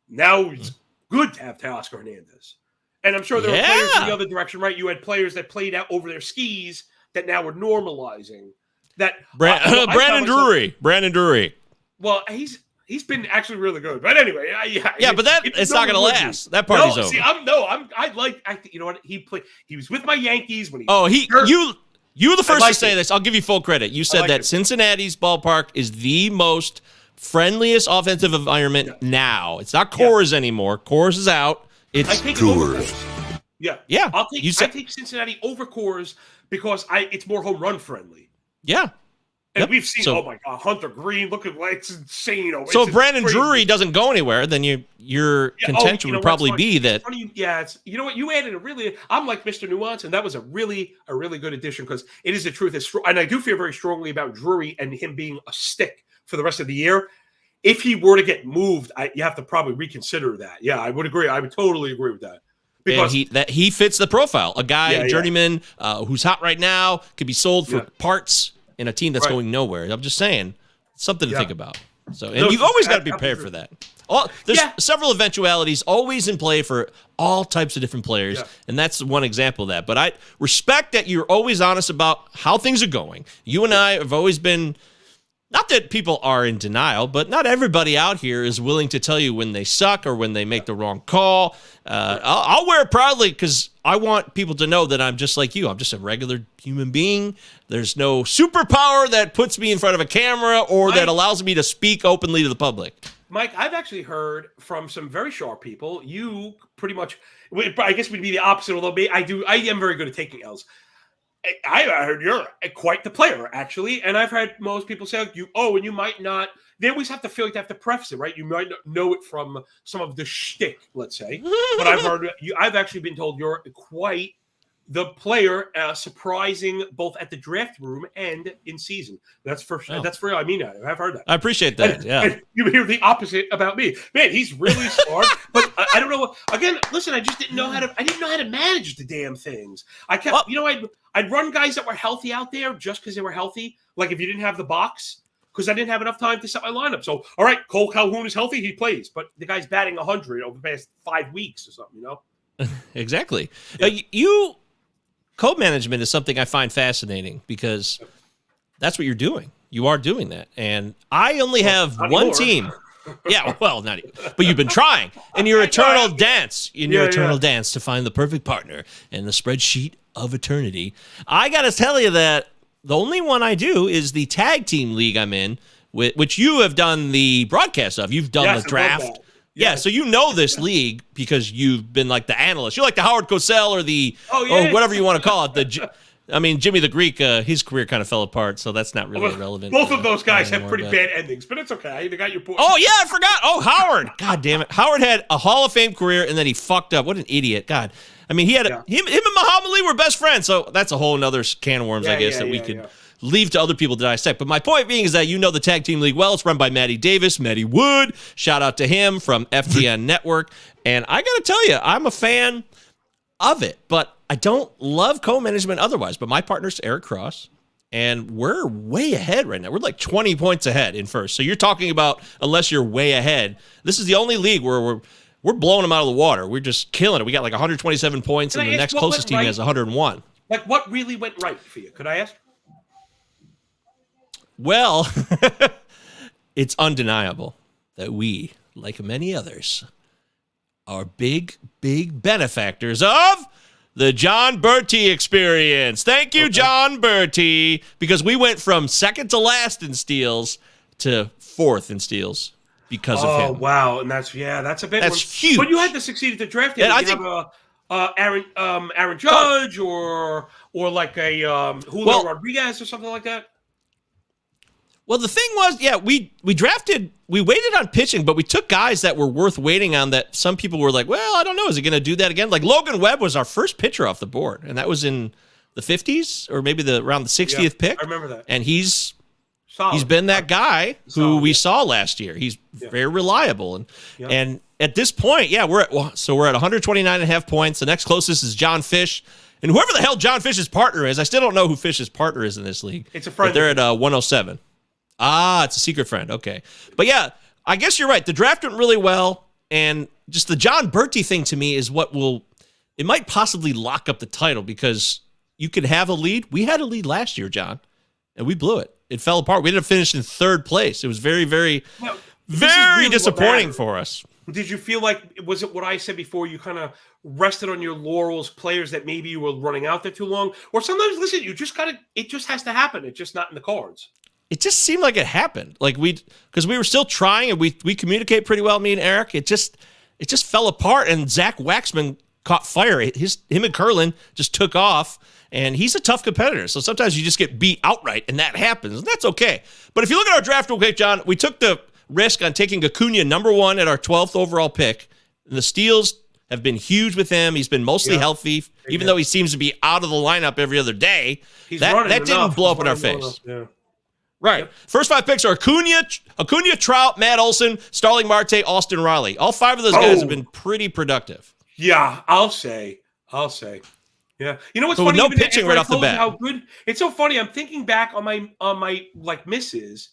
Now it's good to have Teoscar Hernandez. And I'm sure there are players in the other direction, right? You had players that played out over their skis that now are normalizing. That Brandon Drury. Well, he's been actually really good. But anyway, but it's not going to last. That party's over. See, you know what? He was with my Yankees when he. Oh, you were the first to say this. I'll give you full credit. You said that Cincinnati's ballpark is the most friendliest offensive environment now. It's not Coors anymore. Coors is out. It's Coors. Yeah. I take said Cincinnati over Coors because it's more home run friendly. Yeah. And we've seen, oh my God, Hunter Green, look at it's insane. So if Brandon Drury doesn't go anywhere, then your contention would probably be that. It's you know what, you added I'm like Mr. Nuance, and that was a really good addition because it is the truth. And I do feel very strongly about Drury and him being a stick for the rest of the year. If he were to get moved, you have to probably reconsider that. Yeah, I would agree. I would totally agree with that. Because he fits the profile. A guy, a journeyman who's hot right now, could be sold for parts in a team that's going nowhere. I'm just saying, something to think about. So, and you've always got to be prepared for that. There's several eventualities always in play for all types of different players, and that's one example of that. But I respect that you're always honest about how things are going. You and I have always been, not that people are in denial, but not everybody out here is willing to tell you when they suck or when they make the wrong call. I'll wear it proudly because I want people to know that I'm just like you. I'm just a regular human being. There's no superpower that puts me in front of a camera or that allows me to speak openly to the public. Mike, I've actually heard from some very sharp people. You pretty much, I guess, would be the opposite. Although I am very good at taking L's. I heard you're quite the player, actually, and I've heard most people say and you might not. They always have to feel like they have to preface it, right? You might not know it from some of the shtick, let's say, but I've heard I've actually been told you're quite the player, surprising both at the draft room and in season. That's that's for real. I mean that. I've heard that. I appreciate that. And you hear the opposite about me. Man, he's really smart, but I don't know. Again, listen, I just didn't know how to manage the damn things. I kept, I'd run guys that were healthy out there just because they were healthy. Like if you didn't have the box, because I didn't have enough time to set my lineup. So, all right, Cole Calhoun is healthy, he plays, but the guy's batting 100 over the past 5 weeks or something. Exactly. Co-management is something I find fascinating because that's what you're doing. You are doing that. And I only have one team. Yeah, well, not even. But you've been trying. In your eternal dance. Dance to find the perfect partner in the spreadsheet of eternity. I got to tell you that the only one I do is the tag team league I'm in, which you have done the broadcast of. You've done the draft. Yeah, so you know this league because you've been like the analyst. You're like the Howard Cosell or the or whatever you want to call it. Jimmy the Greek, his career kind of fell apart, so that's not really relevant. Both of those guys have pretty bad endings, but it's okay. They got your point. Oh, yeah, I forgot. Oh, Howard. God damn it. Howard had a Hall of Fame career, and then he fucked up. What an idiot. God. I mean, him and Muhammad Ali were best friends, so that's a whole other can of worms, I guess, that we could leave to other people to dissect. But my point being is that you know the tag team league well. It's run by Matty Davis, Matty Wood. Shout out to him from FTN Network. And I got to tell you, I'm a fan of it, but I don't love co-management otherwise. But my partner's Eric Cross, and we're way ahead right now. We're like 20 points ahead in first. So you're talking about, unless you're way ahead, this is the only league where we're blowing them out of the water. We're just killing it. We got like 127 points, and the next closest team has 101. Like, what really went right for you? Could I ask? Well, it's undeniable that we, like many others, are big, big benefactors of the John Bertie experience. Thank you, John Bertie, because we went from second to last in steals to fourth in steals because of him. Oh, wow. And that's a big one. That's huge. But you had to succeed at the draft. You have Aaron Judge or like a Julio Rodriguez or something like that? Well, the thing was, we waited on pitching, but we took guys that were worth waiting on that some people were like, well, I don't know, is he going to do that again? Like Logan Webb was our first pitcher off the board, and that was in the 50s or maybe around the 60th pick. I remember that. And he's been that guy who we saw last year. He's very reliable. And at this point, we're at 129.5 points. The next closest is John Fish. And whoever the hell John Fish's partner is, I still don't know who Fish's partner is in this league. It's a friend. But they're at 107. Ah, it's a secret friend. Okay. But I guess you're right. The draft went really well. And just the John Bertie thing to me is it might possibly lock up the title because you could have a lead. We had a lead last year, John, and we blew it. It fell apart. We ended up finishing in third place. It was very, very, very disappointing for us. Did you feel like, was it what I said before, you kind of rested on your laurels, players that maybe you were running out there too long? Or sometimes, listen, it just has to happen. It's just not in the cards. It just seemed like it happened. Like because we were still trying and we communicate pretty well, me and Eric. It just fell apart. And Zach Waxman caught fire. Him and Curlin just took off, and he's a tough competitor. So sometimes you just get beat outright, and that happens, and that's okay. But if you look at our draft real quick, John, we took the risk on taking Acuna #1 at our 12th overall pick. And the steals have been huge with him. He's been mostly healthy, even though he seems to be out of the lineup every other day. That didn't blow up in our face. Yeah. Right. Yep. First 5 picks are Acuna, Trout, Matt Olson, Starling Marte, Austin Riley. All 5 of those guys have been pretty productive. Yeah, I'll say. Yeah. You know what's so funny? no pitching right off the bat. How good. It's so funny. I'm thinking back on my like misses,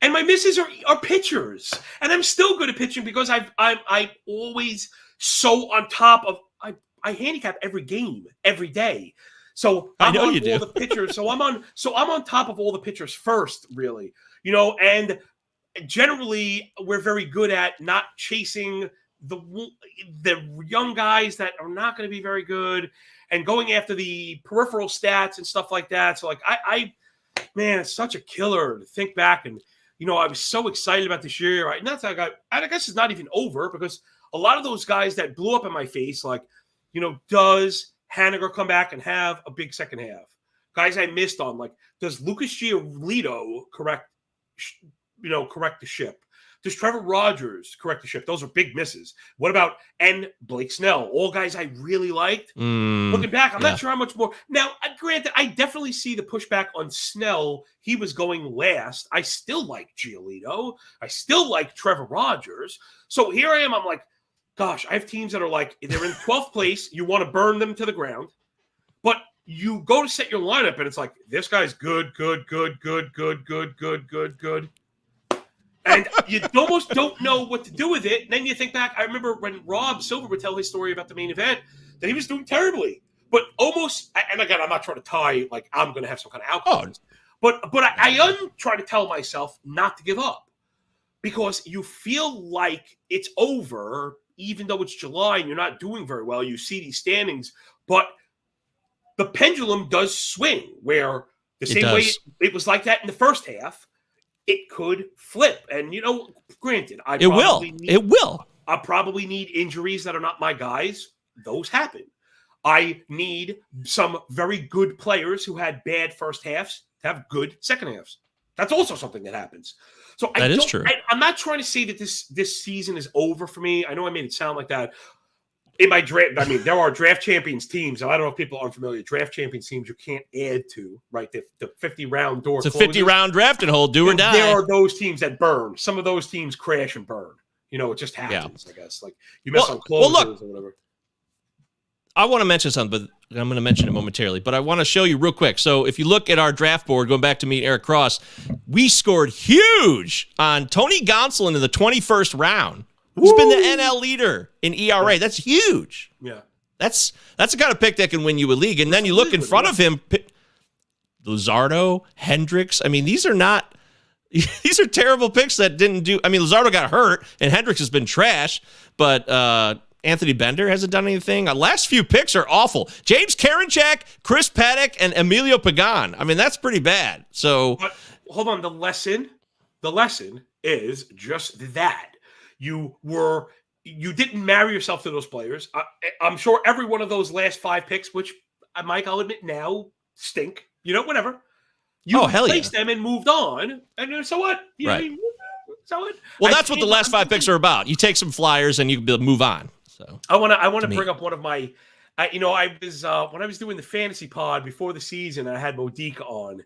and my misses are pitchers, and I'm still good at pitching because I'm always so on top of. I handicap every game every day. So I'm on all the pitchers. So I'm on top of all the pitchers first, really. And generally we're very good at not chasing the young guys that are not going to be very good and going after the peripheral stats and stuff like that. So like man, it's such a killer to think back and I was so excited about this year. Right? And that's I guess it's not even over because a lot of those guys that blew up in my face, like does Haniger come back and have a big second half? Guys I missed on, like, does Lucas Giolito correct the ship? Does Trevor Rogers correct the ship? Those are big misses. What about Blake Snell? All guys I really liked. Looking back, I'm not sure how much more. Now, granted, I definitely see the pushback on Snell. He was going last. I still like Giolito. I still like Trevor Rogers. So here I am. I'm like, gosh, I have teams that are like, they're in 12th place. You want to burn them to the ground. But you go to set your lineup, and it's like, this guy's good. And you almost don't know what to do with it. And then you think back, I remember when Rob Silver would tell his story about the main event, that he was doing terribly. But almost, and again, I'm not trying to tie, like, I'm going to have some kind of outcome. But I am trying to tell myself not to give up. Because you feel like it's over, even though it's July and you're not doing very well. You see these standings. But the pendulum does swing, where the same way it was like that in the first half, it could flip. And, granted, it will. I probably need injuries that are not my guys. Those happen. I need some very good players who had bad first halves to have good second halves. That's also something that happens. So that is true. I'm not trying to say that this season is over for me. I know I made it sound like that. In my draft, I mean, there are draft champions teams. I don't know if people are unfamiliar. Draft champions teams you can't add to, right? The 50-round door. It's a 50-round drafting hole, do or die. There are those teams that burn. Some of those teams crash and burn. It just happens, I guess. Like you miss on closes or whatever. I want to mention something, but I'm going to mention it momentarily. But I want to show you real quick. So if you look at our draft board, going back to meet Eric Cross, we scored huge on Tony Gonsolin in the 21st round. Who's been the NL leader in ERA. That's huge. Yeah. That's the kind of pick that can win you a league. And then you look in front of him, Luzardo, Hendricks. I mean, these are terrible picks that didn't do. I mean, Luzardo got hurt, and Hendricks has been trash, but Anthony Bender hasn't done anything. Last few picks are awful. James Karinchak, Chris Paddock, and Emilio Pagan. I mean, that's pretty bad. So, but hold on. The lesson is just that. You didn't marry yourself to those players. I'm sure every one of those last 5 picks, which Mike, I'll admit now stink. Whatever. You replaced them and moved on. And so what? Right. So what? Well, that's what the last 5 picks are about. You take some flyers and you move on. So I want to bring up one of my. I was when I was doing the fantasy pod before the season, I had Modica on.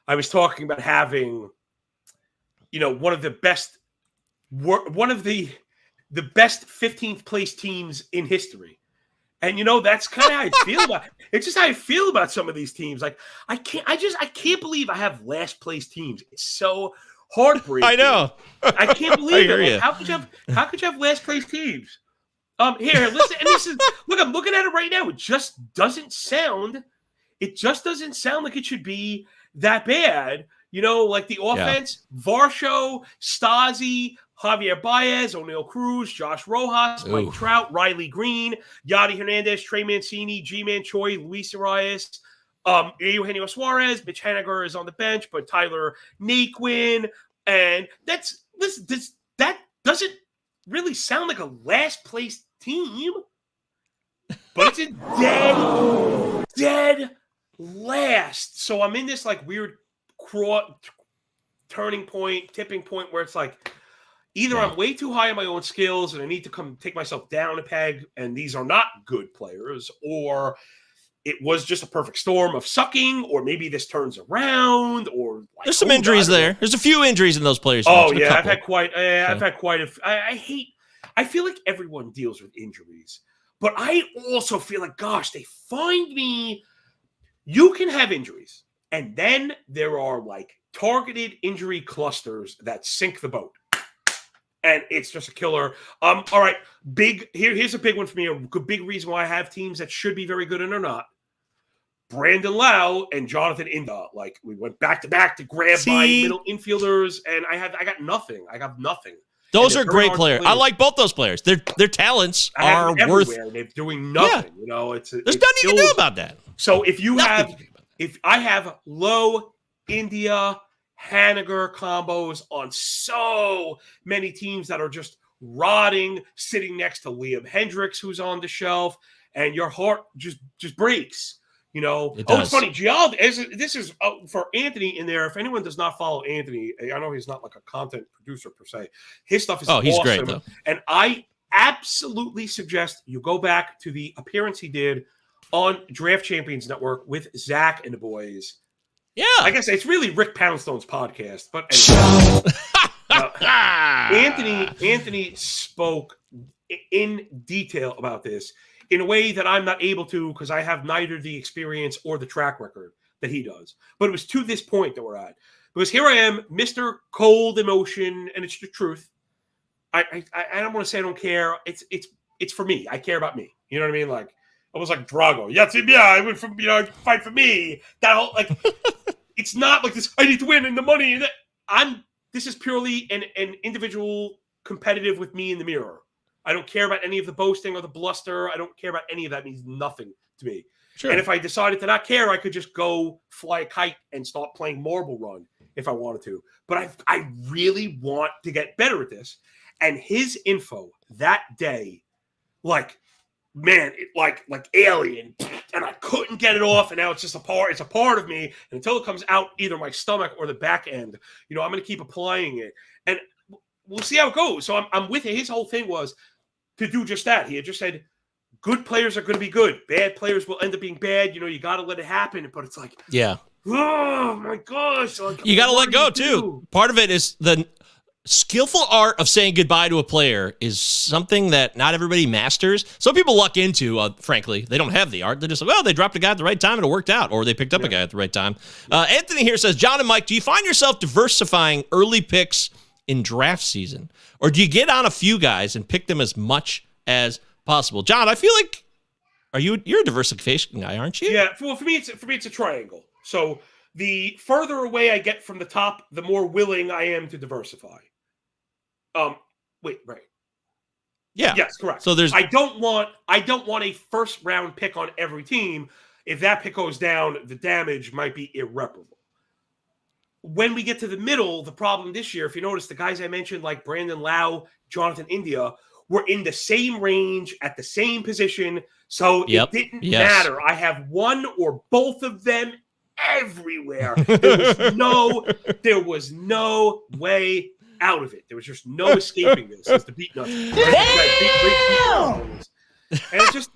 I was talking about having, one of the best 15th place teams in history. And that's kind of how I feel about it. It's just how I feel about some of these teams. Like I can't believe I have last place teams. It's so heartbreaking. I know. I can't believe it. Like, how could you have last place teams? Here, listen, and this is look, I'm looking at it right now. It just doesn't sound like it should be that bad. Like the offense, Varsho, Stasi, Javier Baez, O'Neal Cruz, Josh Rojas, Mike Trout, Riley Green, Yadi Hernandez, Trey Mancini, G-Man Choi, Luis Arias, Eugenio Suarez, Mitch Haniger is on the bench, but Tyler Naquin, and that doesn't really sound like a last place team. but it's a dead last. So I'm in this like weird turning point, tipping point where it's like either I'm way too high on my own skills and I need to come take myself down a peg, and these are not good players, or it was just a perfect storm of sucking, or maybe this turns around, or like, there's some injuries there. There's a few injuries in those players. Oh yeah, I've had quite I feel like everyone deals with injuries, but I also feel like, gosh, they find me. You can have injuries, and then there are like targeted injury clusters that sink the boat. And it's just a killer. All right, here's a big one for me. A big reason why I have teams that should be very good and are not. Brandon Lau and Jonathan India. Like, we went back to back to grab my middle infielders, and I got nothing. I got nothing. Those are great players. I like both those players. Their talents are worth. They're doing nothing. Yeah. You know, there's nothing you can do about that. So if I have Lowe, India, Haniger combos on so many teams that are just rotting, sitting next to Liam Hendricks, who's on the shelf, and your heart just breaks. You know, it's funny. This is for Anthony in there. If anyone does not follow Anthony, I know he's not like a content producer per se. His stuff is he's awesome. Great though. And I absolutely suggest you go back to the appearance he did on Draft Champions Network with Zach and the boys. Yeah, I guess it's really Rick Poundstone's podcast, but anyway, Anthony spoke in detail about this in a way that I'm not able to because I have neither the experience or the track record that he does. But it was to this point that we're at. Because here I am, Mr. Cold Emotion, and it's the truth. I don't want to say I don't care. It's for me. I care about me. You know what I mean? Like, I was like Drago. Yeah, I went from, fight for me. That whole, like, it's not like this, I need to win and the money. This is purely an individual competitive with me in the mirror. I don't care about any of the boasting or the bluster. I don't care about any of that. It means nothing to me. Sure. And if I decided to not care, I could just go fly a kite and start playing Marble Run if I wanted to. But I really want to get better at this. And his info that day, like, man, like alien. And I couldn't get it off. And now it's just it's a part of me. And until it comes out either my stomach or the back end, I'm going to keep applying it. And we'll see how it goes. So I'm with it. His whole thing was to do just that. He had just said, good players are going to be good. Bad players will end up being bad. You got to let it happen. But it's like, oh my gosh. Like, you got to let go too. Part of it is the skillful art of saying goodbye to a player is something that not everybody masters. Some people luck into, frankly. They don't have the art. They're just like, well, they dropped a guy at the right time and it worked out. Or they picked up a guy at the right time. Anthony here says, John and Mike, do you find yourself diversifying early picks in draft season? Or do you get on a few guys and pick them as much as possible? John, I feel like you're a diversification guy, aren't you? Yeah, well, for me it's a triangle. So the further away I get from the top, the more willing I am to diversify. Right. Yeah. Yes, correct. So I don't want a first round pick on every team. If that pick goes down, the damage might be irreparable. When we get to the middle, the problem this year, if you notice, the guys I mentioned, like Brandon Lau, Jonathan India, were in the same range at the same position. So it didn't matter. I have one or both of them everywhere. There was no way out of it. There was just no escaping this. It's the beat nuts. And it's just,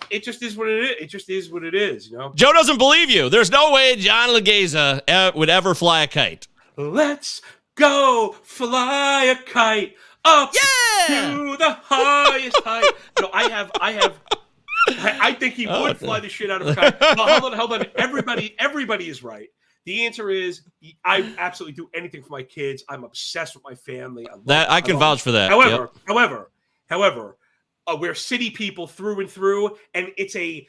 it just is what it is. It just is what it is, Joe doesn't believe you. There's no way John Laghezza would ever fly a kite. Let's go fly a kite up to the highest height. I think he would fly the shit out of a kite. Hold on. Everybody is right. The answer is I absolutely do anything for my kids. I'm obsessed with my family. I can vouch for that. However, we're city people through and through, and it's a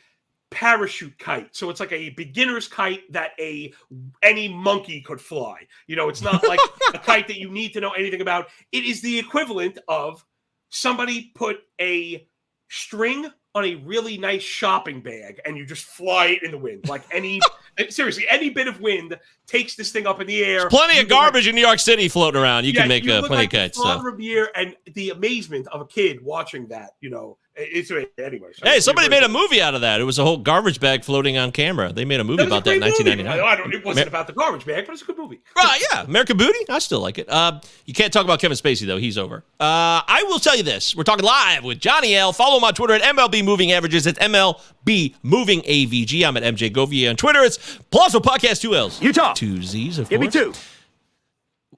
parachute kite. So it's like a beginner's kite that any monkey could fly. It's not like a kite that you need to know anything about. It is the equivalent of somebody put a string on a really nice shopping bag and you just fly it in the wind. Like seriously, any bit of wind takes this thing up in the air. There's plenty of garbage in New York City floating around. You can make plenty of kites. And the amazement of a kid watching that, It's anyway. So Hey, somebody made a movie out of that. It was a whole garbage bag floating on camera. They made a movie about that in 1999. It wasn't about the garbage bag, but it's a good movie. Right, yeah. American Booty? I still like it. You can't talk about Kevin Spacey, though. He's over. I will tell you this. We're talking live with Johnny L. Follow him on Twitter at MLB Moving Averages. It's MLB Moving AVG. I'm at MJ Govier on Twitter. It's Pallazzo Podcast, 2 L's. Utah. 2 Z's, of Give course. me 2.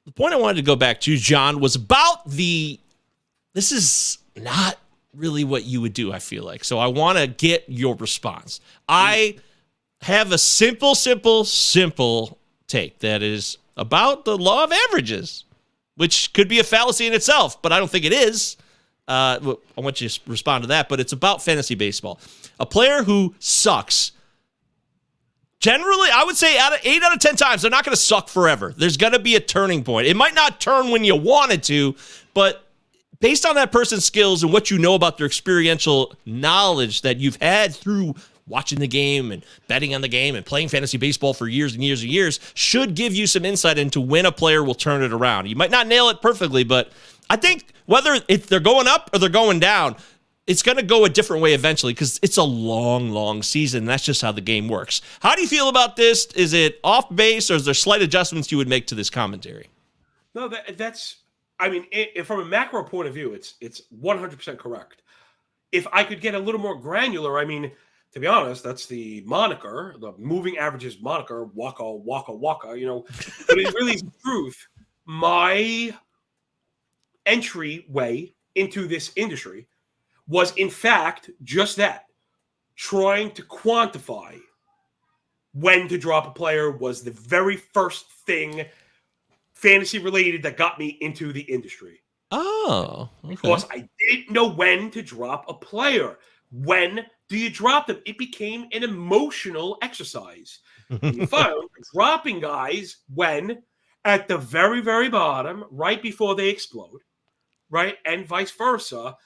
The point I wanted to go back to, John, was about this is not really what you would do, I feel like. So I want to get your response. I have a simple take that is about the law of averages, which could be a fallacy in itself, but I don't think it is. I want you to respond to that, but it's about fantasy baseball. A player who sucks, generally, I would say 8 out of 10 times, they're not going to suck forever. There's going to be a turning point. It might not turn when you want it to, but based on that person's skills and what you know about their experiential knowledge that you've had through watching the game and betting on the game and playing fantasy baseball for years and years and years, should give you some insight into when a player will turn it around. You might not nail it perfectly, but I think whether if they're going up or they're going down, it's going to go a different way eventually because it's a long season. And that's just how the game works. How do you feel about this? Is it off base or is there slight adjustments you would make to this commentary? No, that's. I mean, from a macro point of view, it's 100% correct. If I could get a little more granular, I mean, to be honest, that's the moniker, the moving averages moniker, waka, you know, but it really is the truth. My entryway into this industry was, in fact, just that. Trying to quantify when to drop a player was the very first thing fantasy related that got me into the industry. Oh, okay. Because I didn't know when to drop a player. When do you drop them? It became an emotional exercise. You found dropping guys when at the very, very bottom, right before they explode, right? And vice versa.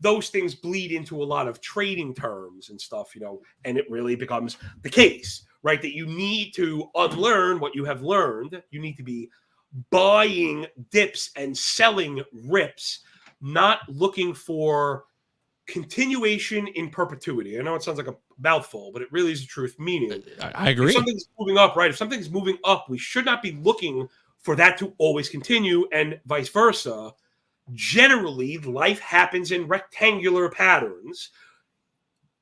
Those things bleed into a lot of trading terms and stuff, you know, and it really becomes the case, right? That you need to unlearn what you have learned. You need to be buying dips and selling rips, not looking for continuation in perpetuity. I know it sounds like a mouthful, but it really is the truth. Meaning, I agree. If something's moving up, right? If something's moving up, we should not be looking for that to always continue, and vice versa. Generally, life happens in rectangular patterns.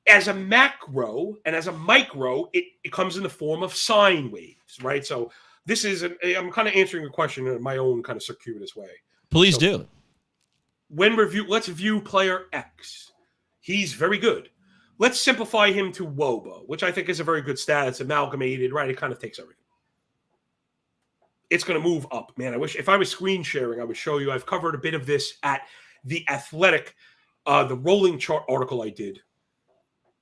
As a macro and as a micro, it comes in the form of sine waves, right? So this is, I'm kind of answering a question in my own kind of circuitous way. Please do. Let's view player X. He's very good. Let's simplify him to WOBA, which I think is a very good stat. It's amalgamated, right? It kind of takes everything. It's going to move up, man. I wish if I was screen sharing, I would show you. I've covered a bit of this at The Athletic. The rolling chart article I did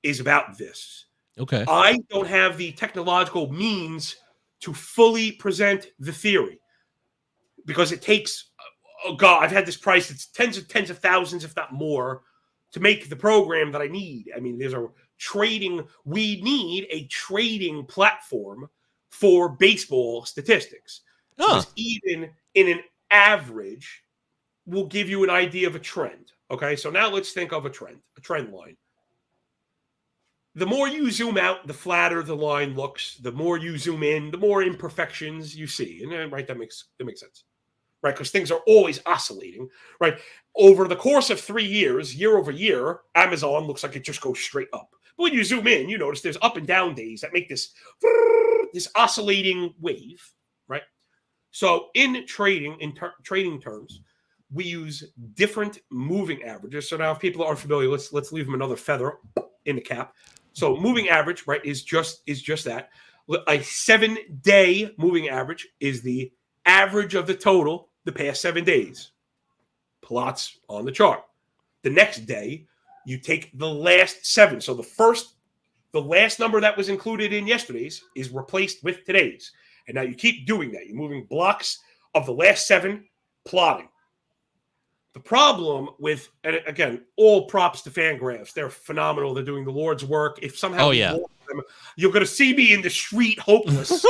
is about this. Okay. I don't have the technological means to fully present the theory because it takes, oh God, I've had this price. It's tens of thousands, if not more, to make the program that I need. I mean, we need a trading platform for baseball statistics. Because even in an average will give you an idea of a trend. Okay, so now let's think of a trend line. The more you zoom out, the flatter the line looks. The more you zoom in, the more imperfections you see. And right, that makes sense, right? Because things are always oscillating, right? Over the course of 3 years, year over year, Amazon looks like it just goes straight up. But when you zoom in, you notice there's up and down days that make this oscillating wave, right? So in trading, trading terms, we use different moving averages. So now if people aren't familiar, let's leave them another feather in the cap. So moving average, right, is just that. A 7-day moving average is the average of the total the past 7 days. Plots on the chart. The next day, you take the last 7. So the last number that was included in yesterday's is replaced with today's. And now you keep doing that. You're moving blocks of the last 7, plotting. The problem with, and again, all props to Fangraphs. They're phenomenal. They're doing the Lord's work. If somehow you're going to see me in the street hopeless,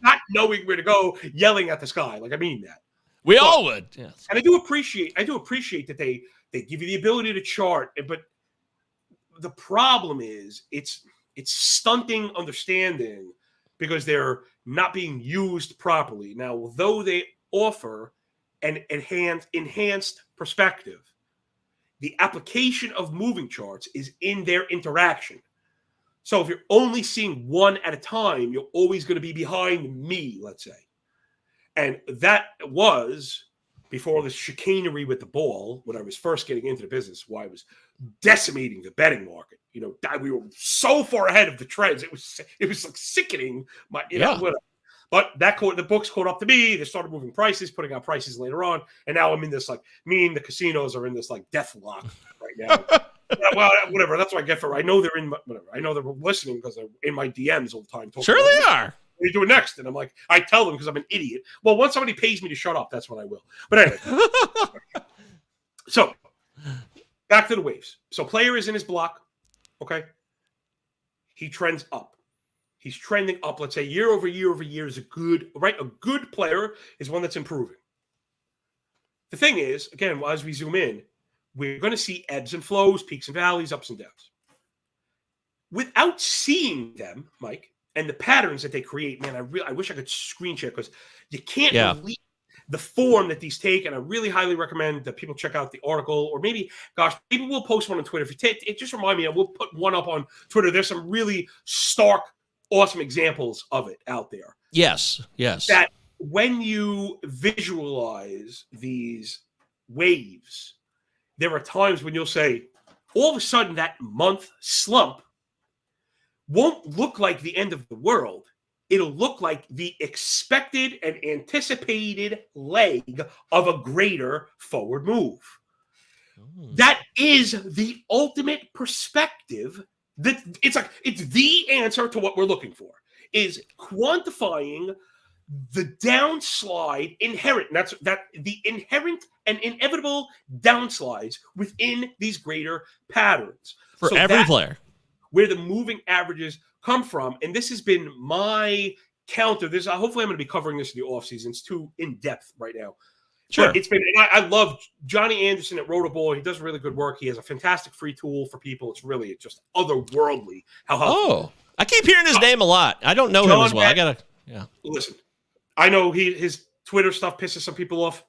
not knowing where to go, yelling at the sky. Like, I mean that. All would. Yes. And I do appreciate that they give you the ability to chart, but the problem is it's stunting understanding because they're not being used properly. Now, although they offer an enhanced perspective, the application of moving charts is in their interaction. So if you're only seeing one at a time, you're always going to be behind me, let's say. And that was before the chicanery with the ball, when I was first getting into the business, why I was decimating the betting market. We were so far ahead of the trends. It was like sickening. But the books caught up to me. They started moving prices, putting out prices later on. And now I'm in this, like, me and the casinos are in this, like, death lock right now. Well, whatever. That's what I get for it. I know they're in, whatever. I know they're listening because they're in my DMs all the time. Sure they are. What are you doing next? And I'm like, I tell them because I'm an idiot. Well, once somebody pays me to shut up, that's when I will. But anyway. So, back to the waves. So, player is in his block. Okay. He trends up. He's trending up. Let's say year over year is a good player is one that's improving. The thing is, again, as we zoom in, we're going to see ebbs and flows, peaks and valleys, ups and downs. Without seeing them, Mike, and the patterns that they create, man, I wish I could screen share because you can't believe the form that these take. And I really highly recommend that people check out the article, or maybe we'll post one on Twitter. It just remind me, we'll put one up on Twitter. There's some really stark, awesome examples of it out there. Yes. That when you visualize these waves, there are times when you'll say, all of a sudden that month slump won't look like the end of the world. It'll look like the expected and anticipated leg of a greater forward move. That is the ultimate perspective. That it's the answer to what we're looking for, is quantifying the downslide inherent. That's the inherent and inevitable downsides within these greater patterns. For every player. Where the moving averages come from. And this has been my counter. Hopefully I'm going to be covering this in the offseason. It's too in-depth right now. Sure. But it's been, I love Johnny Anderson at Rotoball. He does really good work. He has a fantastic free tool for people. It's just otherworldly how helpful. Oh, I keep hearing his name a lot. I don't know him as well. Listen, I know his Twitter stuff pisses some people off.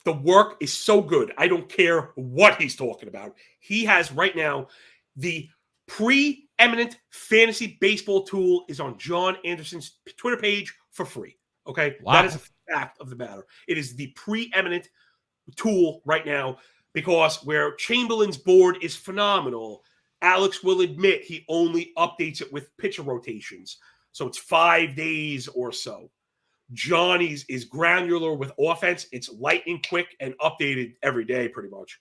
The work is so good. I don't care what he's talking about. He has right now the preeminent fantasy baseball tool is on John Anderson's Twitter page for free. Okay. Wow. That is a fact of the matter. It is the preeminent tool right now because where Chamberlain's board is phenomenal, Alex will admit he only updates it with pitcher rotations. So it's 5 days or so. Johnny's is granular with offense. It's lightning quick and updated every day pretty much.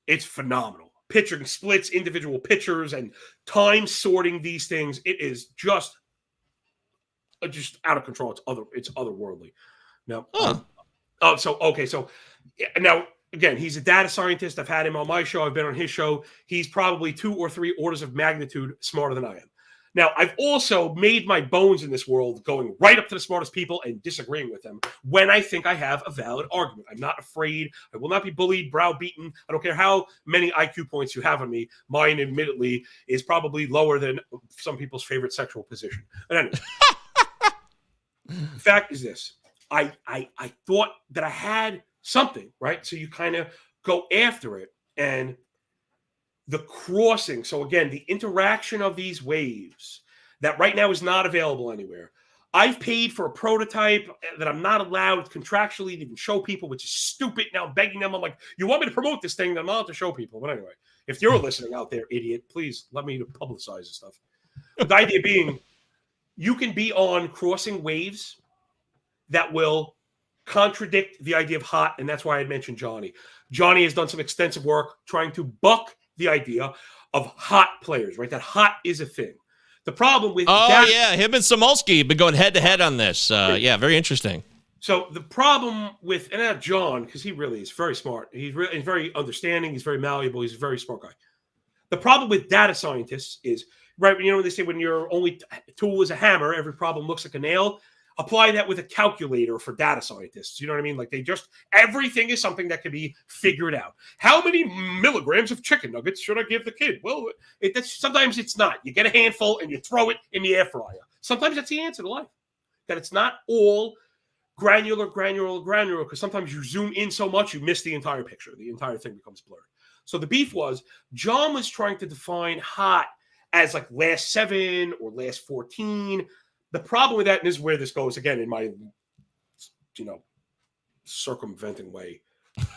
It's phenomenal. Pitching splits, individual pitchers, and time sorting these things. It is just out of control. It's otherworldly. Now, So now again, he's a data scientist. I've had him on my show. I've been on his show. He's probably 2 or 3 orders of magnitude smarter than I am. Now, I've also made my bones in this world going right up to the smartest people and disagreeing with them when I think I have a valid argument. I'm not afraid. I will not be bullied, browbeaten. I don't care how many IQ points you have on me. Mine, admittedly, is probably lower than some people's favorite sexual position. But anyway, the fact is this. I thought that I had something, right? So you kind of go after it. And the crossing, so again, the interaction of these waves that right now is not available anywhere. I've paid for a prototype that I'm not allowed contractually to even show people, which is stupid. Now I'm begging them. I'm like, you want me to promote this thing that I'm not allowed to show people. But anyway, if you're listening out there, idiot, please let me publicize this stuff. But the idea being, you can be on crossing waves that will contradict the idea of hot, and that's why I mentioned Johnny. Johnny has done some extensive work trying to buck the idea of hot players, right? That hot is a thing. The problem with him and Samulski have been going head to head on this. Very interesting. So the problem with, and not John, because he really is very smart. He's very understanding. He's very malleable. He's a very smart guy. The problem with data scientists is, right, when they say when your only tool is a hammer, every problem looks like a nail. apply that with a calculator for data scientists. You know what I mean? Like everything is something that can be figured out. How many milligrams of chicken nuggets should I give the kid? Well, sometimes it's not. You get a handful and you throw it in the air fryer. Sometimes that's the answer to life. That it's not all granular, because sometimes you zoom in so much, you miss the entire picture. The entire thing becomes blurred. So the beef was, John was trying to define hot as like last 7 or last 14. The problem with that, and this is where this goes again in my, circumventing way,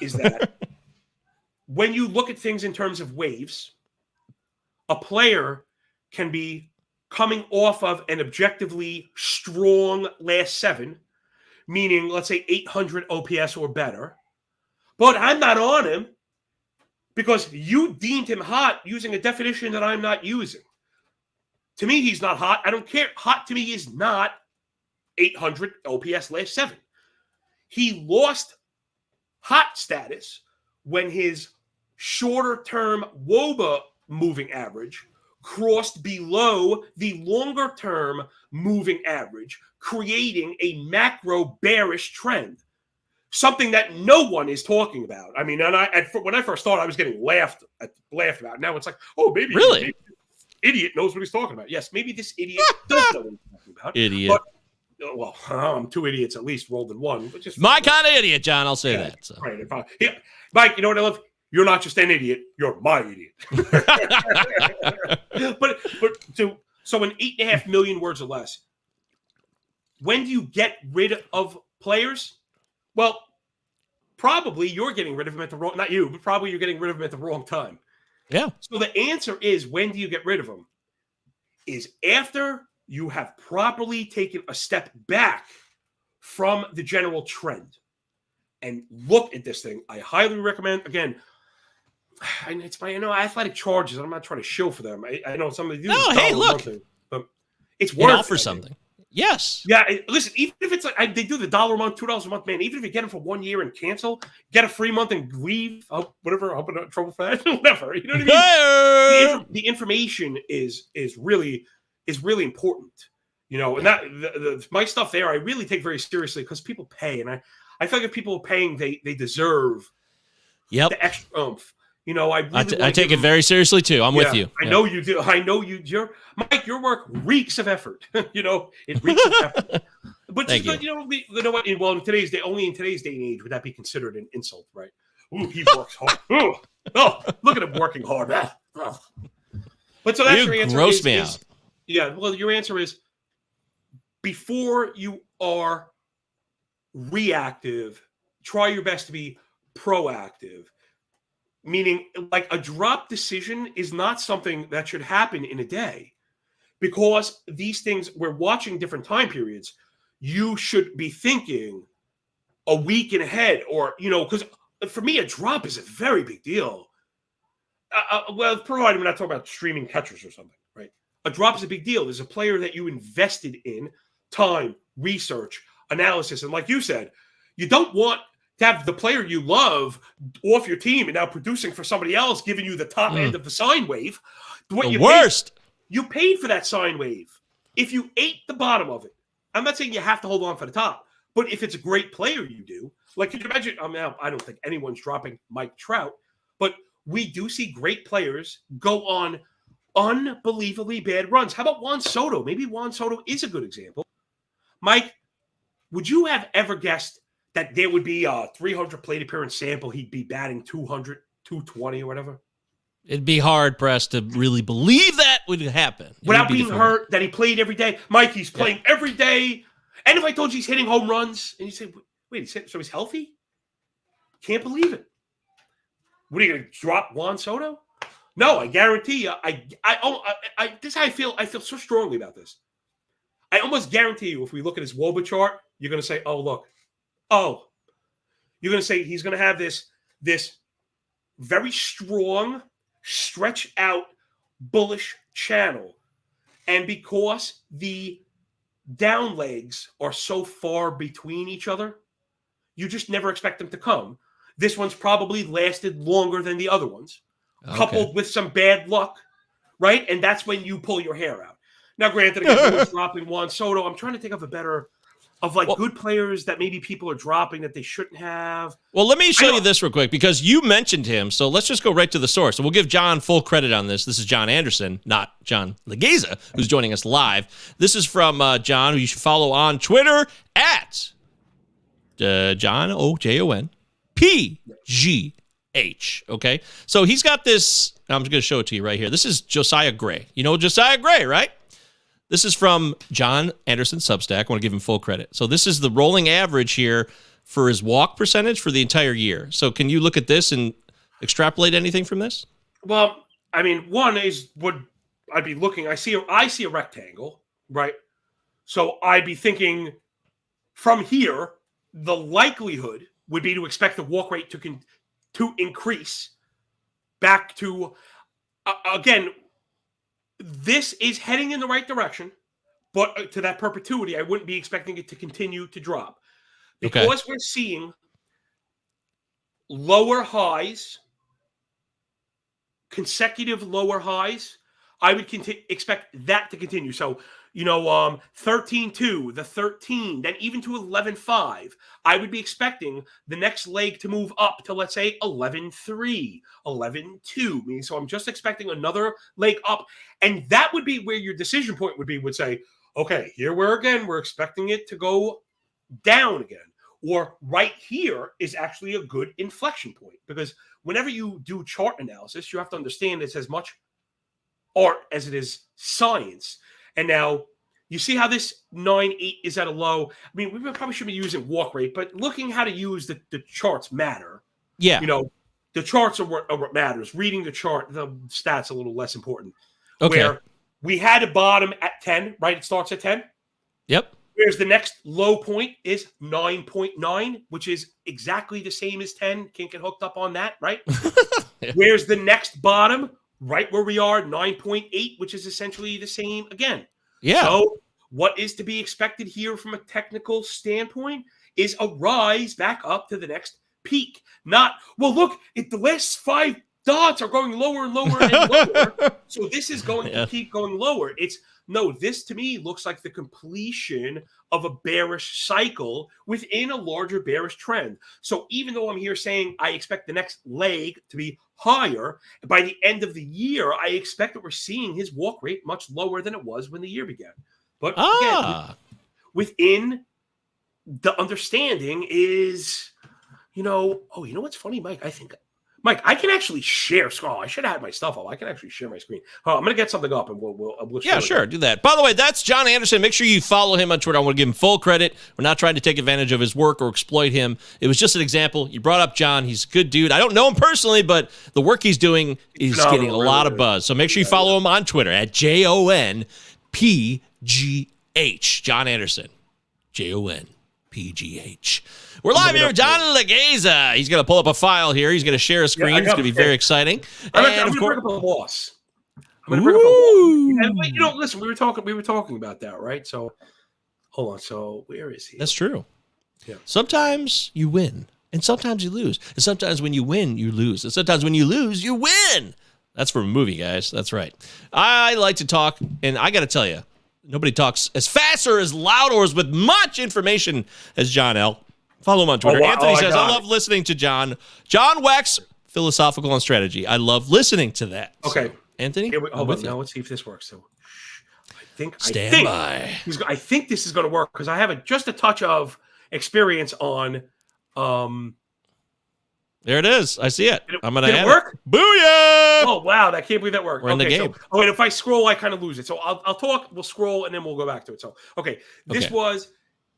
is that when you look at things in terms of waves, a player can be coming off of an objectively strong last 7, meaning, let's say, 800 OPS or better, but I'm not on him because you deemed him hot using a definition that I'm not using. To me, he's not hot. I don't care. Hot to me is not 800 OPS last 7. He lost hot status when his shorter-term WOBA moving average crossed below the longer-term moving average, creating a macro bearish trend, something that no one is talking about. I mean, when I first started, I was getting laughed about. Now it's like, oh, maybe this idiot knows what he's talking about. Yes, maybe this idiot does know what he's talking about. Idiot. But, well, I'm 2 idiots at least rolled in one. But just my kind of idiot, John. I'll say that. So. Right. Mike, you know what I love? You're not just an idiot. You're my idiot. So in 8.5 million words or less, when do you get rid of players? Well, probably you're getting rid of them at the wrong, not you, but probably you're getting rid of them at the wrong time. Yeah. So the answer is, when do you get rid of them? Is after you have properly taken a step back from the general trend and look at this thing. I highly recommend, again, it's my athletic charges. I'm not trying to shill for them. I know some of you. No, hey, look, but it's worth it. Offer something. Yes. Yeah. Listen, even if it's like they do the $1 a month, $2 a month, man. Even if you get them for 1 year and cancel, get a free month and leave. Whatever. I'll be in trouble for that. Whatever. You know what I mean? The information is really important. And that my stuff there, I really take very seriously because people pay, and I feel like if people are paying, they deserve the extra oomph. I take it very seriously too. I'm with you. I know you do. I know you. Mike, your work reeks of effort. It reeks of effort. But Thank you. You know what? In today's day and age, would that be considered an insult, right? Ooh, he works hard. Oh, look at him working hard. Oh. But so that's your answer. Gross me out. Yeah. Well, your answer is, before you are reactive, try your best to be proactive. Meaning, like, a drop decision is not something that should happen in a day, because these things, we're watching different time periods. You should be thinking a week in ahead, or, because for me, a drop is a very big deal. Well, provided we're not talking about streaming catchers or something, right? A drop is a big deal. There's a player that you invested in time, research, analysis. And like you said, you don't want to have the player you love off your team and now producing for somebody else, giving you the top end of the sine wave. Worst. You paid for that sine wave. If you ate the bottom of it, I'm not saying you have to hold on for the top, but if it's a great player you do, like, can you imagine? I don't think anyone's dropping Mike Trout, but we do see great players go on unbelievably bad runs. How about Juan Soto? Maybe Juan Soto is a good example. Mike, would you have ever guessed that there would be a 300 plate appearance sample, he'd be batting 200, 220 or whatever? It'd be hard pressed to really believe that would happen. Without being hurt, that he played every day. Mike, he's playing every day. And if I told you he's hitting home runs, and you say, wait, so he's healthy? Can't believe it. What, are you going to drop Juan Soto? No, I guarantee you. This is how I feel. I feel so strongly about this. I almost guarantee you, if we look at his WOBA chart, you're going to say, oh, look. Oh, you're going to say he's going to have this very strong, stretch out, bullish channel. And because the down legs are so far between each other, you just never expect them to come. This one's probably lasted longer than the other ones, coupled with some bad luck, right? And that's when you pull your hair out. Now, granted, again, no one's dropping Juan Soto. I'm trying to think of a better of good players that maybe people are dropping that they shouldn't have. Well, let me show you this real quick because you mentioned him. So let's just go right to the source. So we'll give John full credit on this. This is John Anderson, not John Laghezza, who's joining us live. This is from John, who you should follow on Twitter at John Jon PGH. Okay, so he's got this. I'm just going to show it to you right here. This is Josiah Gray. You know Josiah Gray, right? This is from John Anderson Substack. I want to give him full credit. So this is the rolling average here for his walk percentage for the entire year. So can you look at this and extrapolate anything from this? Well, I mean, one is what I'd be looking. I see a rectangle, right? So I'd be thinking from here, the likelihood would be to expect the walk rate to increase back to again. This is heading in the right direction, but to that perpetuity, I wouldn't be expecting it to continue to drop. Because we're seeing lower highs, consecutive lower highs, I would expect that to continue. So, 13.2, the 13, then even to 11.5, I would be expecting the next leg to move up to, let's say, 11.3, 11.2. So I'm just expecting another leg up. And that would be where your decision point would say, okay, here we're expecting it to go down again. Or right here is actually a good inflection point. Because whenever you do chart analysis, you have to understand it's as much art as it is science. And now you see how this 9.8 is at a low. I mean, we probably should be using walk rate, but looking how to use the charts matter. Yeah. The charts are what matters. Reading the chart, the stats are a little less important. Okay. Where we had a bottom at 10, right? It starts at 10. Yep. Whereas the next low point is 9.9, which is exactly the same as 10. Can't get hooked up on that, right? Yeah. Where's the next bottom? Right where we are, 9.8, which is essentially the same again. Yeah. So what is to be expected here from a technical standpoint is a rise back up to the next peak. Not, well, look, the last 5 dots are going lower and lower and lower. So this is going to keep going lower. This to me looks like the completion of a bearish cycle within a larger bearish trend. So even though I'm here saying I expect the next leg to be higher, by the end of the year, I expect that we're seeing his walk rate much lower than it was when the year began. But again, within the understanding is, you know what's funny, Mike? Mike, I can actually share screen. I should have had my stuff up. I can actually share my screen. I'm going to get something up, and we'll yeah, sure, do that. By the way, that's John Anderson. Make sure you follow him on Twitter. I want to give him full credit. We're not trying to take advantage of his work or exploit him. It was just an example. You brought up John. He's a good dude. I don't know him personally, but the work he's doing is getting a lot of buzz. So make sure you follow him on Twitter at JONPGH. John Anderson. JONPGH. We're live here with John Laghezza. He's going to pull up a file here. He's going to share a screen. It's going to be very exciting. I'm going to bring up a loss. And, listen, we were talking about that, right? So, hold on. So, where is he? That's true. Yeah. Sometimes you win, and sometimes you lose. And sometimes when you win, you lose. And sometimes when you lose, you win. That's from a movie, guys. That's right. I like to talk, and I got to tell you, nobody talks as fast or as loud or as with much information as John L. Follow him on Twitter. Anthony says, I love listening to John. John Wex, philosophical and strategy. I love listening to that. Okay. So, Anthony? Hold on. Now let's see if this works. So I think this is going to work because I have just a touch of experience on. There it is. I see it. I'm going to add work? It. Booyah! Oh, wow. I can't believe that worked. We're in the game. So, if I scroll, I kind of lose it. So I'll talk, we'll scroll, and then we'll go back to it. So, okay.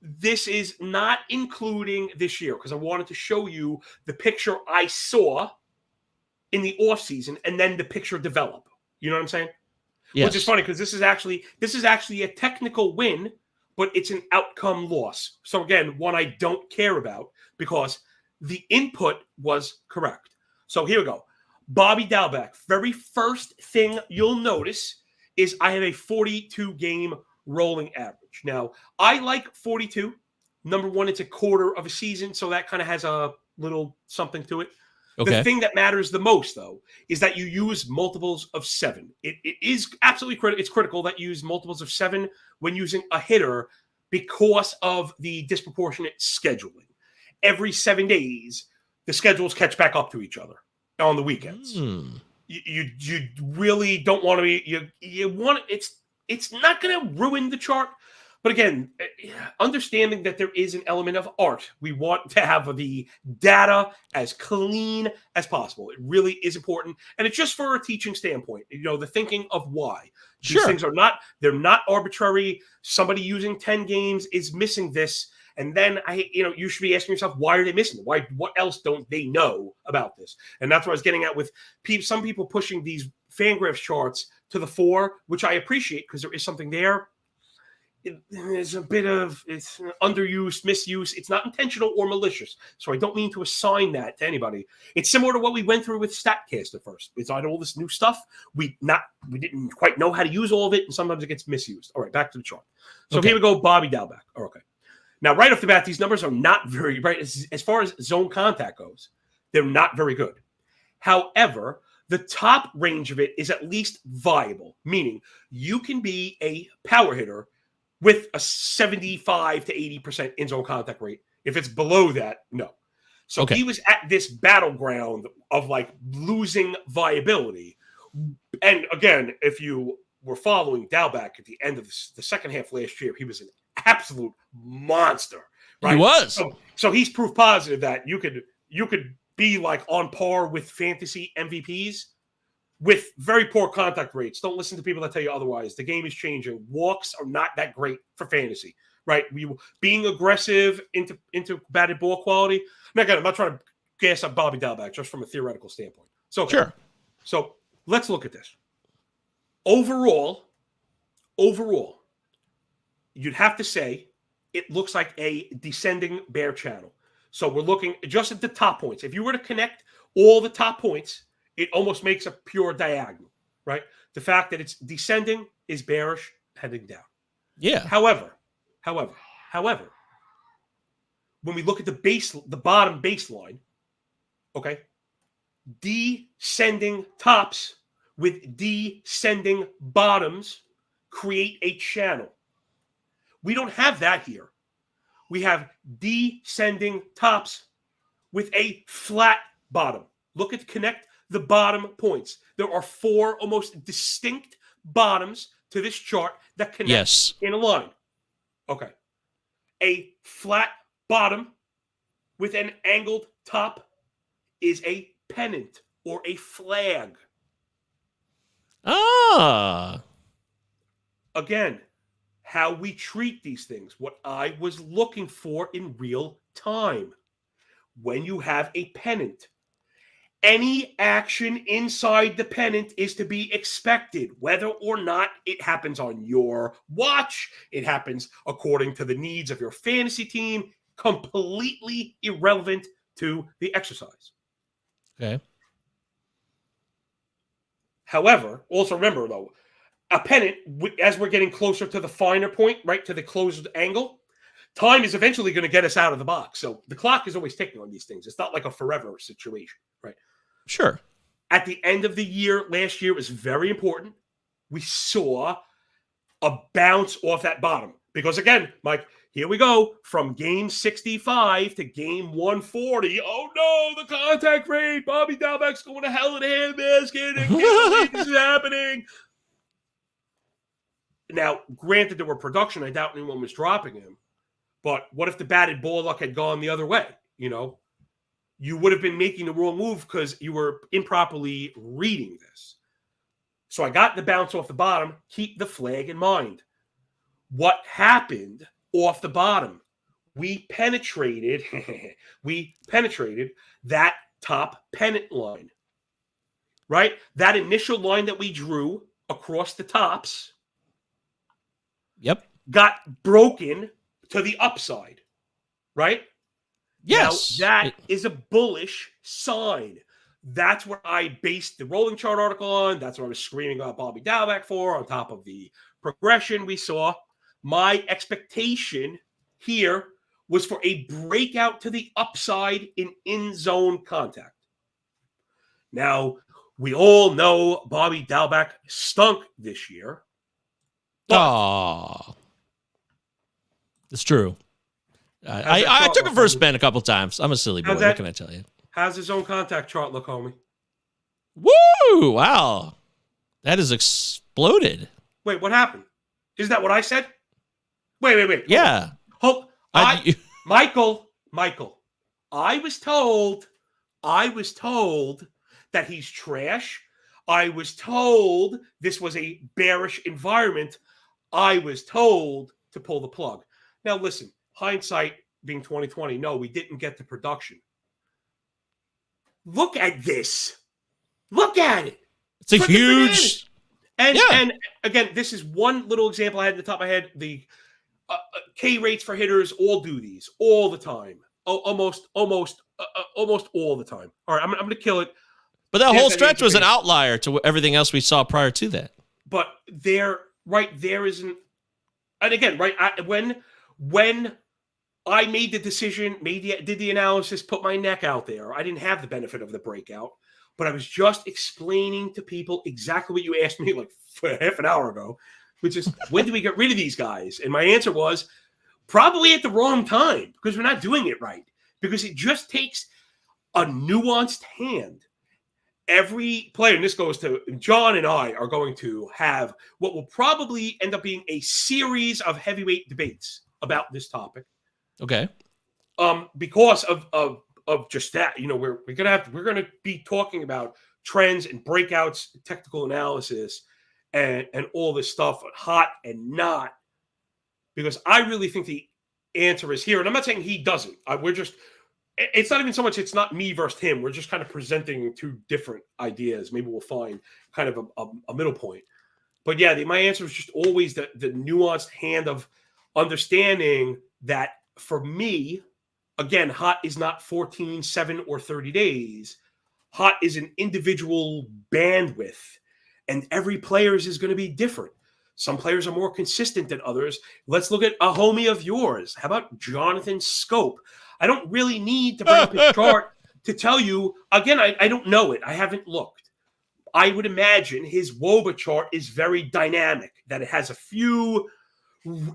This is not including this year because I wanted to show you the picture I saw in the off season and then the picture develop. You know what I'm saying? Yes. Which is funny because this is actually a technical win, but it's an outcome loss. So again, one I don't care about because the input was correct. So here we go. Bobby Dalbeck. Very first thing you'll notice is I have a 42 game rolling average. Now, I like 42. Number one, it's a quarter of a season, so that kind of has a little something to it. Okay. The thing that matters the most, though, is that you use multiples of 7. It is absolutely critical. It's critical that you use multiples of 7 when using a hitter because of the disproportionate scheduling. Every 7 days, the schedules catch back up to each other on the weekends. You really don't want to be you want it's not going to ruin the chart, but again, understanding that there is an element of art. We want to have the data as clean as possible. It really is important, and it's just for a teaching standpoint. The thinking of why these things are they're not arbitrary. Somebody using 10 games is missing this. And then you should be asking yourself, why are they missing it? What else don't they know about this? And that's what I was getting at with some people pushing these Fangraphs charts to the fore, which I appreciate because there is something there. There's a bit of it's underuse, misuse. It's not intentional or malicious. So I don't mean to assign that to anybody. It's similar to what we went through with StatCast at first. It's all this new stuff. We didn't quite know how to use all of it, and sometimes it gets misused. All right, back to the chart. So here we go, Bobby Dalbec. Okay. Now, right off the bat, these numbers are not very right as far as zone contact goes. They're not very good. However, the top range of it is at least viable, meaning you can be a power hitter with a 75 to 80% in-zone contact rate. If it's below that, no. So he was at this battleground of losing viability. And again, if you were following Dalbec at the end of the second half last year, he was an absolute monster, right? He was. So he's proof positive that you could be on par with fantasy MVPs with very poor contact rates. Don't listen to people that tell you otherwise. The game is changing. Walks are not that great for fantasy, right? Being aggressive into batted ball quality. Now, again, I'm not trying to gas up Bobby Dalbec just from a theoretical standpoint. So let's look at this. Overall, you'd have to say it looks like a descending bear channel. So we're looking just at the top points. If you were to connect all the top points, it almost makes a pure diagonal, right? The fact that it's descending is bearish, heading down. Yeah. However, when we look at the bottom baseline, okay, descending tops with descending bottoms create a channel. We don't have that here. We have descending tops with a flat bottom. Connect the bottom points. There are 4 almost distinct bottoms to this chart that connect in a line. Okay. A flat bottom with an angled top is a pennant or a flag. Again, how we treat these things, what I was looking for in real time. When you have a pennant, any action inside the pennant is to be expected, whether or not it happens on your watch, it happens according to the needs of your fantasy team, completely irrelevant to the exercise. Okay. However, also remember, though, a pennant, as we're getting closer to the finer point, right, to the closed angle, time is eventually going to get us out of the box. So the clock is always ticking on these things. It's not like a forever situation, right? Sure. At the end of the year, last year, was very important. We saw a bounce off that bottom. Because again, Mike, here we go. From game 65 to game 140. Oh no, the contact rate. Bobby Dalbec's going to hell in a handbasket. I can't believe this is happening. Now, granted, there were production. I doubt anyone was dropping him. But what if the batted ball luck had gone the other way? You would have been making the wrong move because you were improperly reading this. So I got the bounce off the bottom. Keep the flag in mind. What happened off the bottom? We penetrated that top pennant line, right? That initial line that we drew across the tops got broken to the upside, right? Yes. Now, that is a bullish sign. That's what I based the rolling chart article on. That's what I was screaming about Bobby Dalbec for, on top of the progression we saw. My expectation here was for a breakout to the upside in zone contact. Now, we all know Bobby Dalbec stunk this year. It's true. I took him for a spin a couple times. I'm a silly boy. What can I tell you? How's his own contact chart look, homie? Woo! Wow. That has exploded. Wait, what happened? Is that what I said? Wait. Yeah. Michael, I was told that he's trash. I was told this was a bearish environment. I was told to pull the plug. Now, listen, hindsight being 2020, no, we didn't get the production. Look at this. Look at it. It's a huge... And again, this is one little example I had at the top of my head. The K rates for hitters all do these all the time. Almost all the time. All right, I'm going to kill it. But that whole stretch was an outlier to everything else we saw prior to that. But there isn't. And again, when I made the decision, did the analysis, put my neck out there, I didn't have the benefit of the breakout. But I was just explaining to people exactly what you asked me like half an hour ago, which is, when do we get rid of these guys? And my answer was, probably at the wrong time, because we're not doing it right. Because it just takes a nuanced hand. Every player, and this goes to John and I, are going to have what will probably end up being a series of heavyweight debates about this topic. Okay. Because of just that, we're gonna be talking about trends and breakouts, technical analysis, and all this stuff, hot and not. Because I really think the answer is here, and I'm not saying he doesn't. It's not even so much. It's not me versus him. We're just kind of presenting two different ideas. Maybe we'll find kind of a middle point. But yeah, my answer is just always the nuanced hand of understanding that for me. Again, hot is not 14, 7, or 30 days. Hot is an individual bandwidth, and every player's is going to be different. Some players are more consistent than others. Let's look at a homie of yours. How about Jonathan Scope? I don't really need to bring up his chart to tell you. Again, I don't know it. I haven't looked. I would imagine his WOBA chart is very dynamic, that it has a few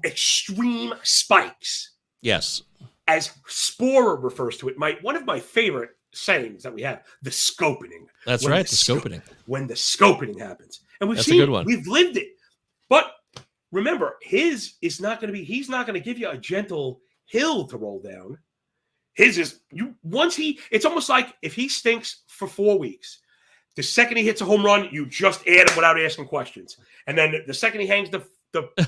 extreme spikes. Yes. As Sporer refers to it, one of my favorite sayings that we have, the scopening. That's right, the scopening. When the scopening happens. And we've That's seen a good one. We've lived it. But remember, he's not going to give you a gentle hill to roll down. His is, it's almost like if he stinks for 4 weeks, the second he hits a home run, you just add him without asking questions. And then the second he hangs the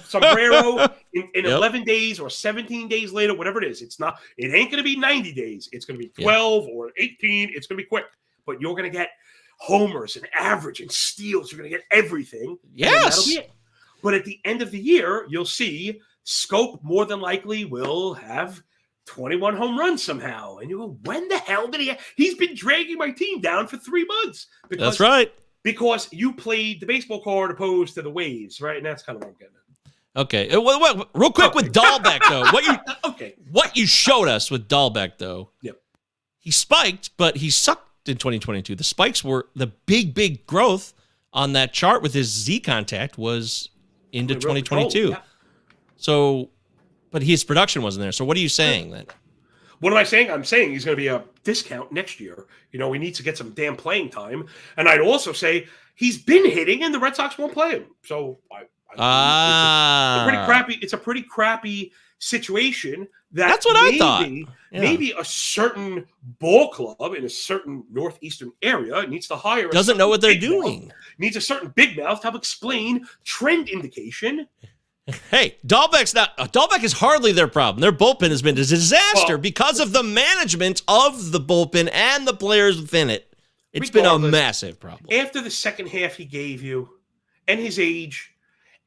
sombrero in 11 days or 17 days later, whatever it is, it ain't going to be 90 days. It's going to be 12 or 18. It's going to be quick, but you're going to get homers and average and steals. You're going to get everything. Yes. That'll be it. But at the end of the year, you'll see Scope more than likely will have 21 home runs somehow. And you go, when the hell did he's been dragging my team down for 3 months. That's right. Because you played the baseball card opposed to the waves, right? And that's kind of what I'm getting at. Okay. Real quick with Dahlbeck, though. What you showed us with Dahlbeck, though. Yep. He spiked, but he sucked in 2022. The spikes were the big growth on that chart with his Z contact was into 2022. Yeah. So, but his production wasn't there. So what are you saying then? What am I saying? I'm saying he's going to be a discount next year. We need to get some damn playing time. And I'd also say he's been hitting and the Red Sox won't play him. So it's a pretty crappy situation. That's what I thought. Yeah. Maybe a certain ball club in a certain northeastern area needs to hire. Doesn't know what they're doing. Needs a certain big mouth to help explain trend indication. Hey, Dahlbeck is hardly their problem. Their bullpen has been a disaster because of the management of the bullpen and the players within it. It's been a massive problem. After the second half he gave you, and his age,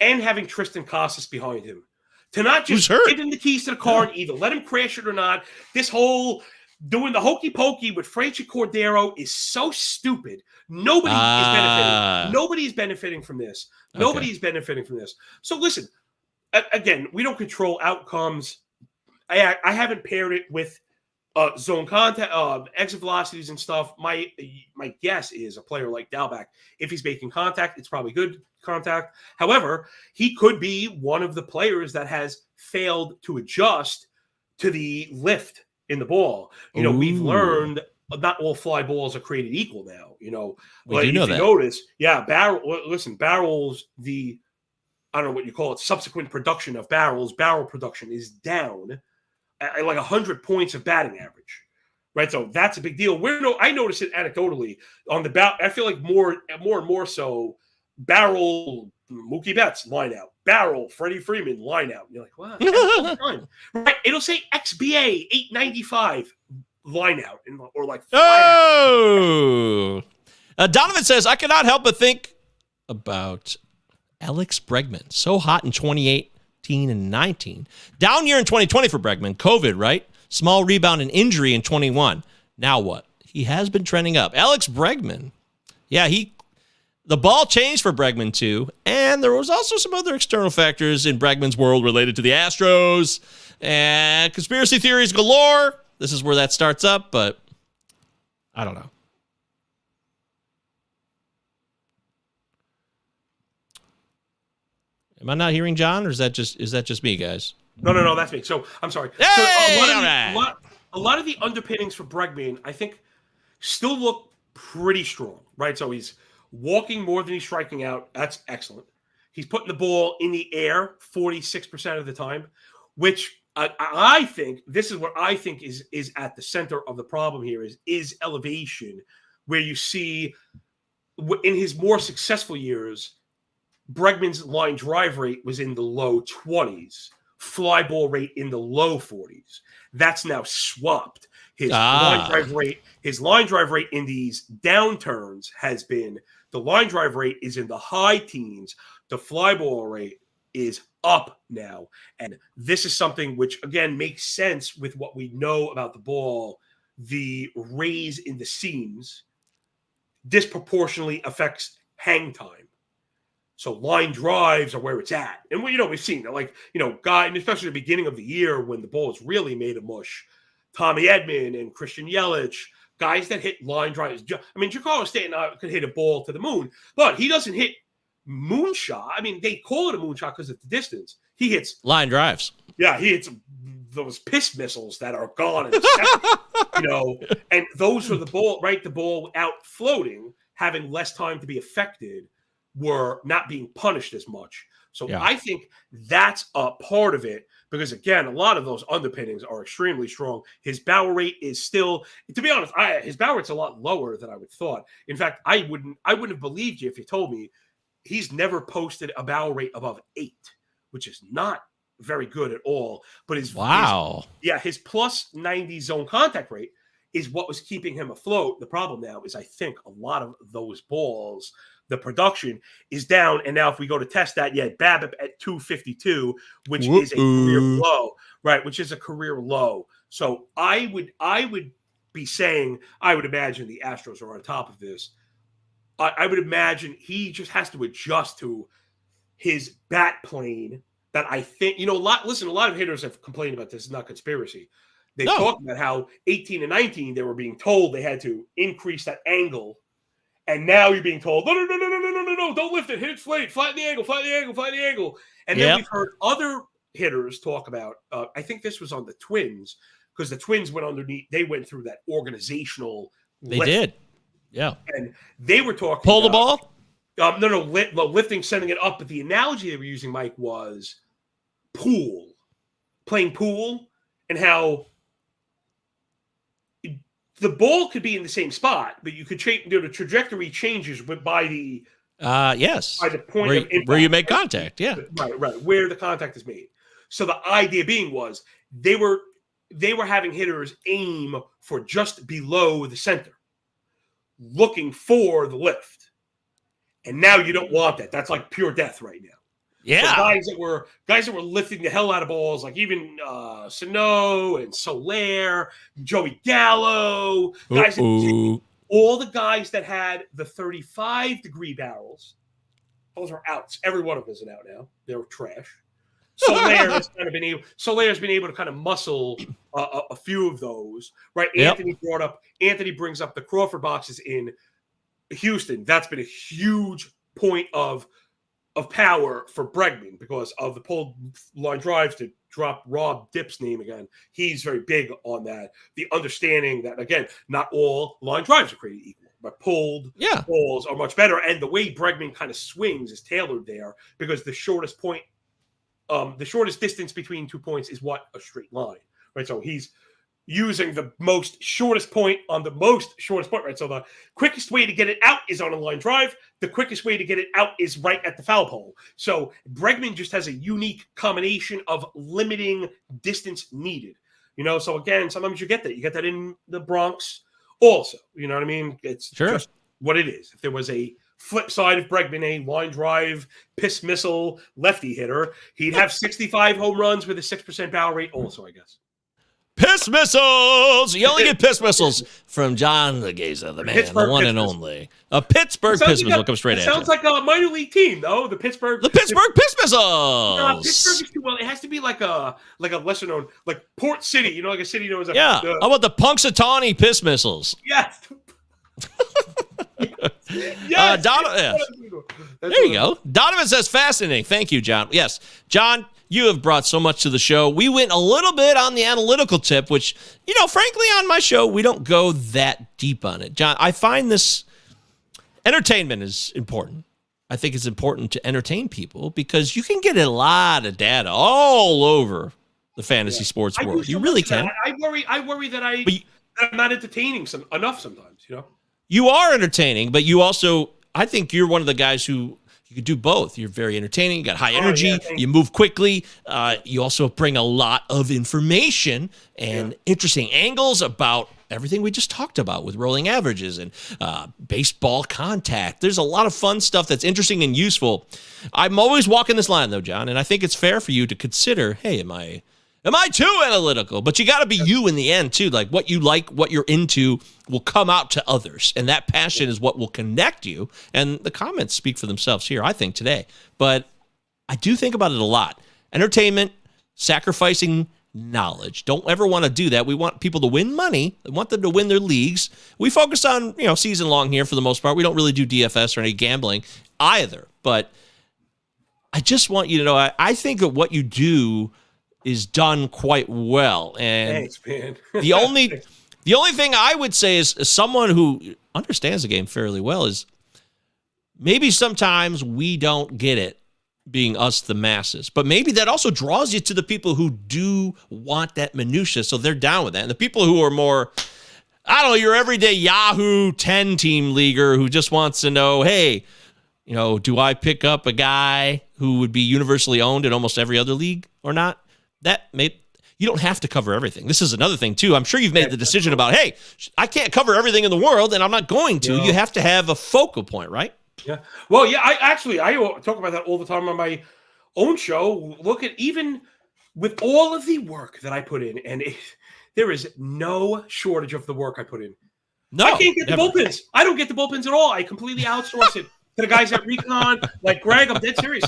and having Tristan Casas behind him, to not just give him the keys to the car and either let him crash it or not. This whole doing the hokey pokey with Franchy Cordero is so stupid. Nobody is benefiting. Nobody's benefiting from this. Okay. Nobody's benefiting from this. So listen. Again, we don't control outcomes. I haven't paired it with Zone contact, exit velocities and stuff. My guess is a player like Dalbec, if he's making contact, it's probably good contact. However, he could be one of the players that has failed to adjust to the lift in the ball. We've learned not all fly balls are created equal now. We do know if you that. notice, barrels, I don't know what you call it, subsequent production of barrel production is down at like 100 points of batting average, right? So that's a big deal. I notice it anecdotally on the bat. I feel like more and more so, barrel Mookie Betts line out, barrel Freddie Freeman line out. And you're like, what? Time. Right? It'll say XBA 895 line out, or like oh. Donovan says, I cannot help but think about Alex Bregman. So hot in 2018 and 19. Down year in 2020 for Bregman. COVID, right? Small rebound and injury in 21. Now what? He has been trending up. Alex Bregman. Yeah, the ball changed for Bregman too. And there was also some other external factors in Bregman's world related to the Astros. And conspiracy theories galore. This is where that starts up, but I don't know. Am I not hearing John, or is that just me, guys? No, that's me. So I'm sorry. Hey, so a lot of the underpinnings for Bregman, I think, still look pretty strong, right? So he's walking more than he's striking out. That's excellent. He's putting the ball in the air 46% of the time, which I think this is what I think is at the center of the problem here is elevation, where you see in his more successful years, Bregman's line drive rate was in the low 20s, fly ball rate in the low 40s. That's now swapped. His line drive rate in these downturns has been, the line drive rate is in the high teens. The fly ball rate is up now. And this is something which, again, makes sense with what we know about the ball. The raise in the seams disproportionately affects hang time. So line drives are where it's at. And we've seen it, and especially at the beginning of the year when the ball is really made of mush. Tommy Edman and Christian Yelich, guys that hit line drives. I mean, Giancarlo Stanton could hit a ball to the moon, but he doesn't hit moonshot. I mean, they call it a moonshot because of the distance. He hits line drives. Yeah, he hits those piss missiles that are gone in a second, and those are the ball, right? The ball out floating, having less time to be affected, were not being punished as much. So I think that's a part of it because, again, a lot of those underpinnings are extremely strong. His barrel rate is still, to be honest, his barrel rate's a lot lower than I would have thought. In fact, I wouldn't have believed you if you told me he's never posted a barrel rate above 8, which is not very good at all. But his plus 90 zone contact rate is what was keeping him afloat. The problem now is I think a lot of those balls, the production is down, and now if we go to test that, BABIP at 252, which is a career low, right? Which is a career low. So I would be saying, I would imagine the Astros are on top of this. I would imagine he just has to adjust to his bat plane. That I think, a lot of hitters have complained about this. It's not conspiracy. They talked about how 18 and 19 they were being told they had to increase that angle. And now you're being told, no, don't lift it, hit it straight, flatten the angle. And then we've heard other hitters talk about, I think this was on the Twins, because the Twins went underneath, they went through that organizational lift. They did. Yeah. And they were talking Pull the ball? Lifting, sending it up. But the analogy they were using, Mike, was playing pool, and how the ball could be in the same spot, but you could change. The trajectory changes by the by the point of impact, where you make contact. Yeah, right, where the contact is made. So the idea being was they were having hitters aim for just below the center, looking for the lift. And now you don't want that. That's like pure death right now. Yeah, so guys that were lifting the hell out of balls, like even Sano and Soler, Joey Gallo, all the guys that had the 35-degree barrels, those are outs. Every one of them is an out now. They're trash. Solaire's been able to kind of muscle a few of those, right? Yep. Anthony brings up the Crawford boxes in Houston. That's been a huge point of power for Bregman because of the pulled line drives to drop Rob Dipp's name again. He's very big on that. The understanding that, again, not all line drives are created equal, but pulled balls are much better. And the way Bregman kind of swings is tailored there because the shortest point, the shortest distance between 2 points is what? A straight line, right? So he's using the shortest point on the most shortest point, right? So the quickest way to get it out is on a line drive. The quickest way to get it out is right at the foul pole. So Bregman just has a unique combination of limiting distance needed. So again, sometimes you get that. You get that in the Bronx also. You know what I mean? It's just what it is. If there was a flip side of Bregman, a line drive, piss missile, lefty hitter, he'd have 65 home runs with a 6% barrel rate also, I guess. Piss missiles! You only get piss missiles from John Laghezza, the man, the one and only. A Pittsburgh piss missile comes straight at you. Sounds like a minor league team, though. The Pittsburgh piss missiles! No, Pittsburgh is too well. It has to be like a lesser known, like Port City, like a city known as how about the Punxsutawney piss missiles? Yes. Yes. There you go. Donovan says, fascinating. Thank you, John. Yes, John, you have brought so much to the show. We went a little bit on the analytical tip, which, frankly, on my show, we don't go that deep on it. John, I find this entertainment is important. I think it's important to entertain people because you can get a lot of data all over the fantasy sports world. You really can. I worry that I'm not entertaining enough sometimes, You are entertaining, but you also, I think you're one of the guys who you could do both. You're very entertaining, you got high energy, you move quickly. You also bring a lot of information and interesting angles about everything we just talked about with rolling averages and baseball contact. There's a lot of fun stuff that's interesting and useful. I'm always walking this line, though, John, and I think it's fair for you to consider, hey, am I too analytical? But you got to be you in the end, too. Like, what you're into will come out to others. And that passion is what will connect you. And the comments speak for themselves here, I think, today. But I do think about it a lot. Entertainment, sacrificing knowledge. Don't ever want to do that. We want people to win money. We want them to win their leagues. We focus on, season long here for the most part. We don't really do DFS or any gambling either. But I just want you to know, I think that what you do is done quite well. And thanks, man. the only thing I would say is, as someone who understands the game fairly well, is maybe sometimes we don't get it, being us, the masses. But maybe that also draws you to the people who do want that minutia, so they're down with that. And the people who are more, your everyday Yahoo 10-team leaguer who just wants to know, hey, do I pick up a guy who would be universally owned in almost every other league or not? You don't have to cover everything. This is another thing, too. I'm sure you've made the decision about, hey, I can't cover everything in the world, and I'm not going to. You have to have a focal point, right? Yeah. Well, yeah, I talk about that all the time on my own show. Look at, even with all of the work that I put in, and there is no shortage of the work I put in. No, I can't get the bullpens. I don't get the bullpens at all. I completely outsource it to the guys at Recon, like Greg. I'm dead serious.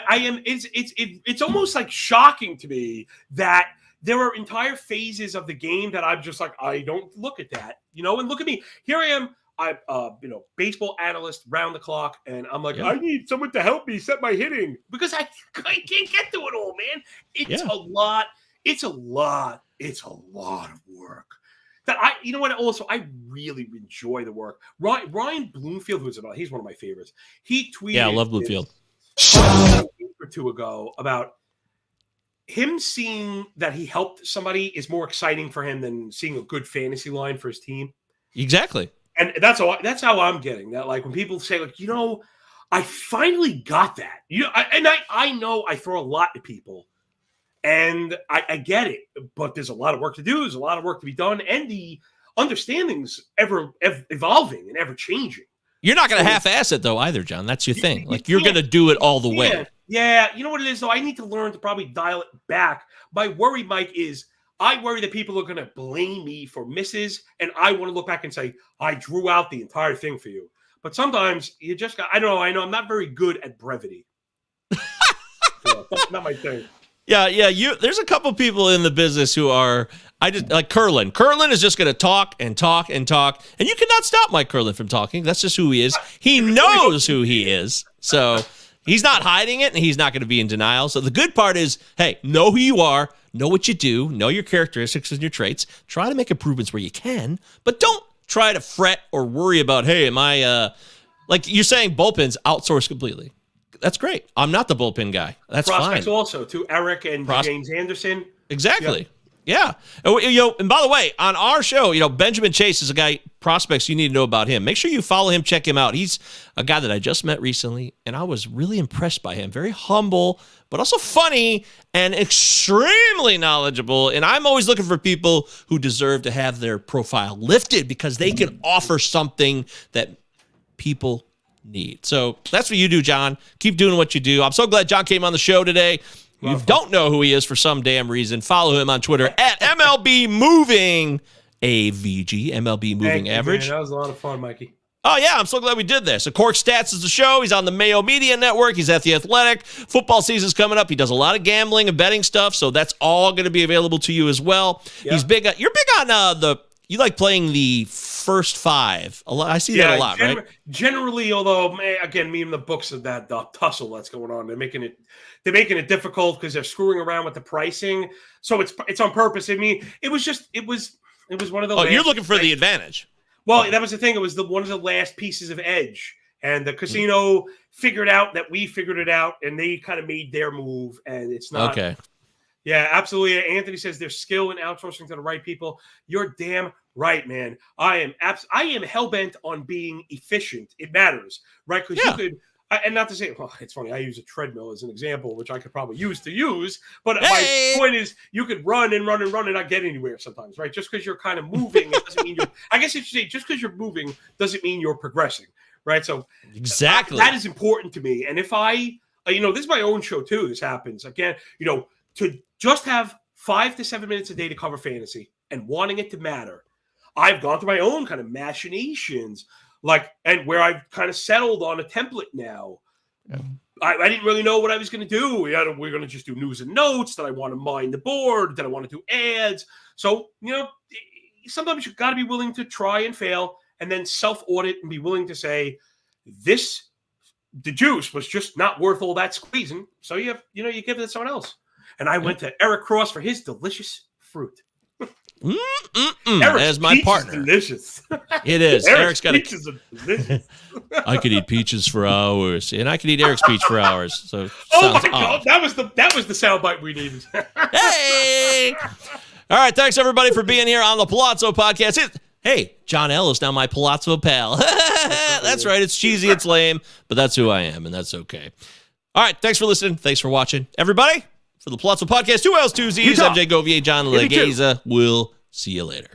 I am. It's almost like shocking to me that there are entire phases of the game that I'm just like, I don't look at that, and look at me. Here I am. I'm baseball analyst round the clock, and I'm like, I need someone to help me set my hitting because I can't get to it all, man. It's a lot. It's a lot of work. That I really enjoy the work. Ryan Bloomfield, he's one of my favorites. He tweeted, I love Bloomfield. A week or two ago about him seeing that he helped somebody is more exciting for him than seeing a good fantasy line for his team. Exactly. And that's how I'm getting that. Like, when people say, like, I finally got that. I know I throw a lot at people, and I get it, but there's a lot of work to do. There's a lot of work to be done, and the understanding's ever evolving and ever changing. You're not going to half-ass it, though, either, John. That's your thing. Like, you're going to do it all the way. Yeah. You know what it is, though? I need to learn to probably dial it back. My worry, Mike, is I worry that people are going to blame me for misses, and I want to look back and say, I drew out the entire thing for you. But sometimes you just got, I know I'm not very good at brevity. That's not my thing. Yeah. There's a couple people in the business who are, like Curlin. Curlin is just going to talk and talk and talk, and you cannot stop Mike Curlin from talking. That's just who he is. He knows who he is, so he's not hiding it, and he's not going to be in denial. So the good part is, hey, know who you are, know what you do, know your characteristics and your traits. Try to make improvements where you can, but don't try to fret or worry about, hey, am I, like you're saying, bullpens outsourced completely. That's great. I'm not the bullpen guy. That's Prospects fine. Also, to Eric and James Anderson. Exactly. Yep. Yeah. And by the way, on our show, Benjamin Chase is a guy, prospects, you need to know about him. Make sure you follow him, check him out. He's a guy that I just met recently, and I was really impressed by him. Very humble, but also funny and extremely knowledgeable. And I'm always looking for people who deserve to have their profile lifted because they can offer something that people need. So that's what you do, John. Keep doing what you do. I'm so glad John came on the show today. You don't know who he is for some damn reason. Follow him on Twitter at MLB Moving AVG, MLB Moving Average. Man, that was a lot of fun, Mikey. Oh, yeah, I'm so glad we did this. Cork Stats is the show. He's on the Mayo Media Network. He's at The Athletic. Football season's coming up. He does a lot of gambling and betting stuff, so that's all going to be available to you as well. Yep. You're big on you like playing the first five. I see that a lot, right? Generally, although, again, me and the books of that tussle that's going on, they're making it difficult because they're screwing around with the pricing. So it's on purpose. I mean, it was one of the. Oh, you're looking for the advantage. Well, that was the thing. It was one of the last pieces of edge, and the casino figured out that we figured it out, and they kind of made their move, and it's not okay. Yeah, absolutely. Anthony says there's skill in outsourcing to the right people. You're damn right, man. I am hell-bent on being efficient. It matters, right? Because you could, and not to say, well, it's funny, I use a treadmill as an example, which I could probably use, but my point is you could run and not get anywhere sometimes, right? Just because you're kind of moving, it doesn't mean I guess you should say, just because you're moving doesn't mean you're progressing, right? So exactly. That is important to me. And if I, this is my own show too, this happens. Again, to just have 5 to 7 minutes a day to cover fantasy and wanting it to matter, I've gone through my own kind of machinations, and where I've kind of settled on a template now. Yeah. I didn't really know what I was going to do. We're going to just do news and notes. That I want to mine the board. That I want to do ads. So, sometimes you've got to be willing to try and fail and then self-audit and be willing to say, the juice was just not worth all that squeezing. So you give it to someone else. And I went to Eric Cross for his delicious fruit. That is my partner. Delicious. It is. Eric's got peaches are delicious. I could eat peaches for hours, and I could eat Eric's peach for hours. So oh my God, that was the soundbite we needed. Hey! All right, thanks everybody for being here on the Pallazzo Podcast. Hey, John L is now my Pallazzo pal. That's right. It's cheesy, it's lame, but that's who I am, and that's okay. All right, thanks for listening. Thanks for watching, everybody. For the Pallazzo Podcast, 2 L's, 2 Z's, I'm Jay Govier, John Laghezza. We'll see you later.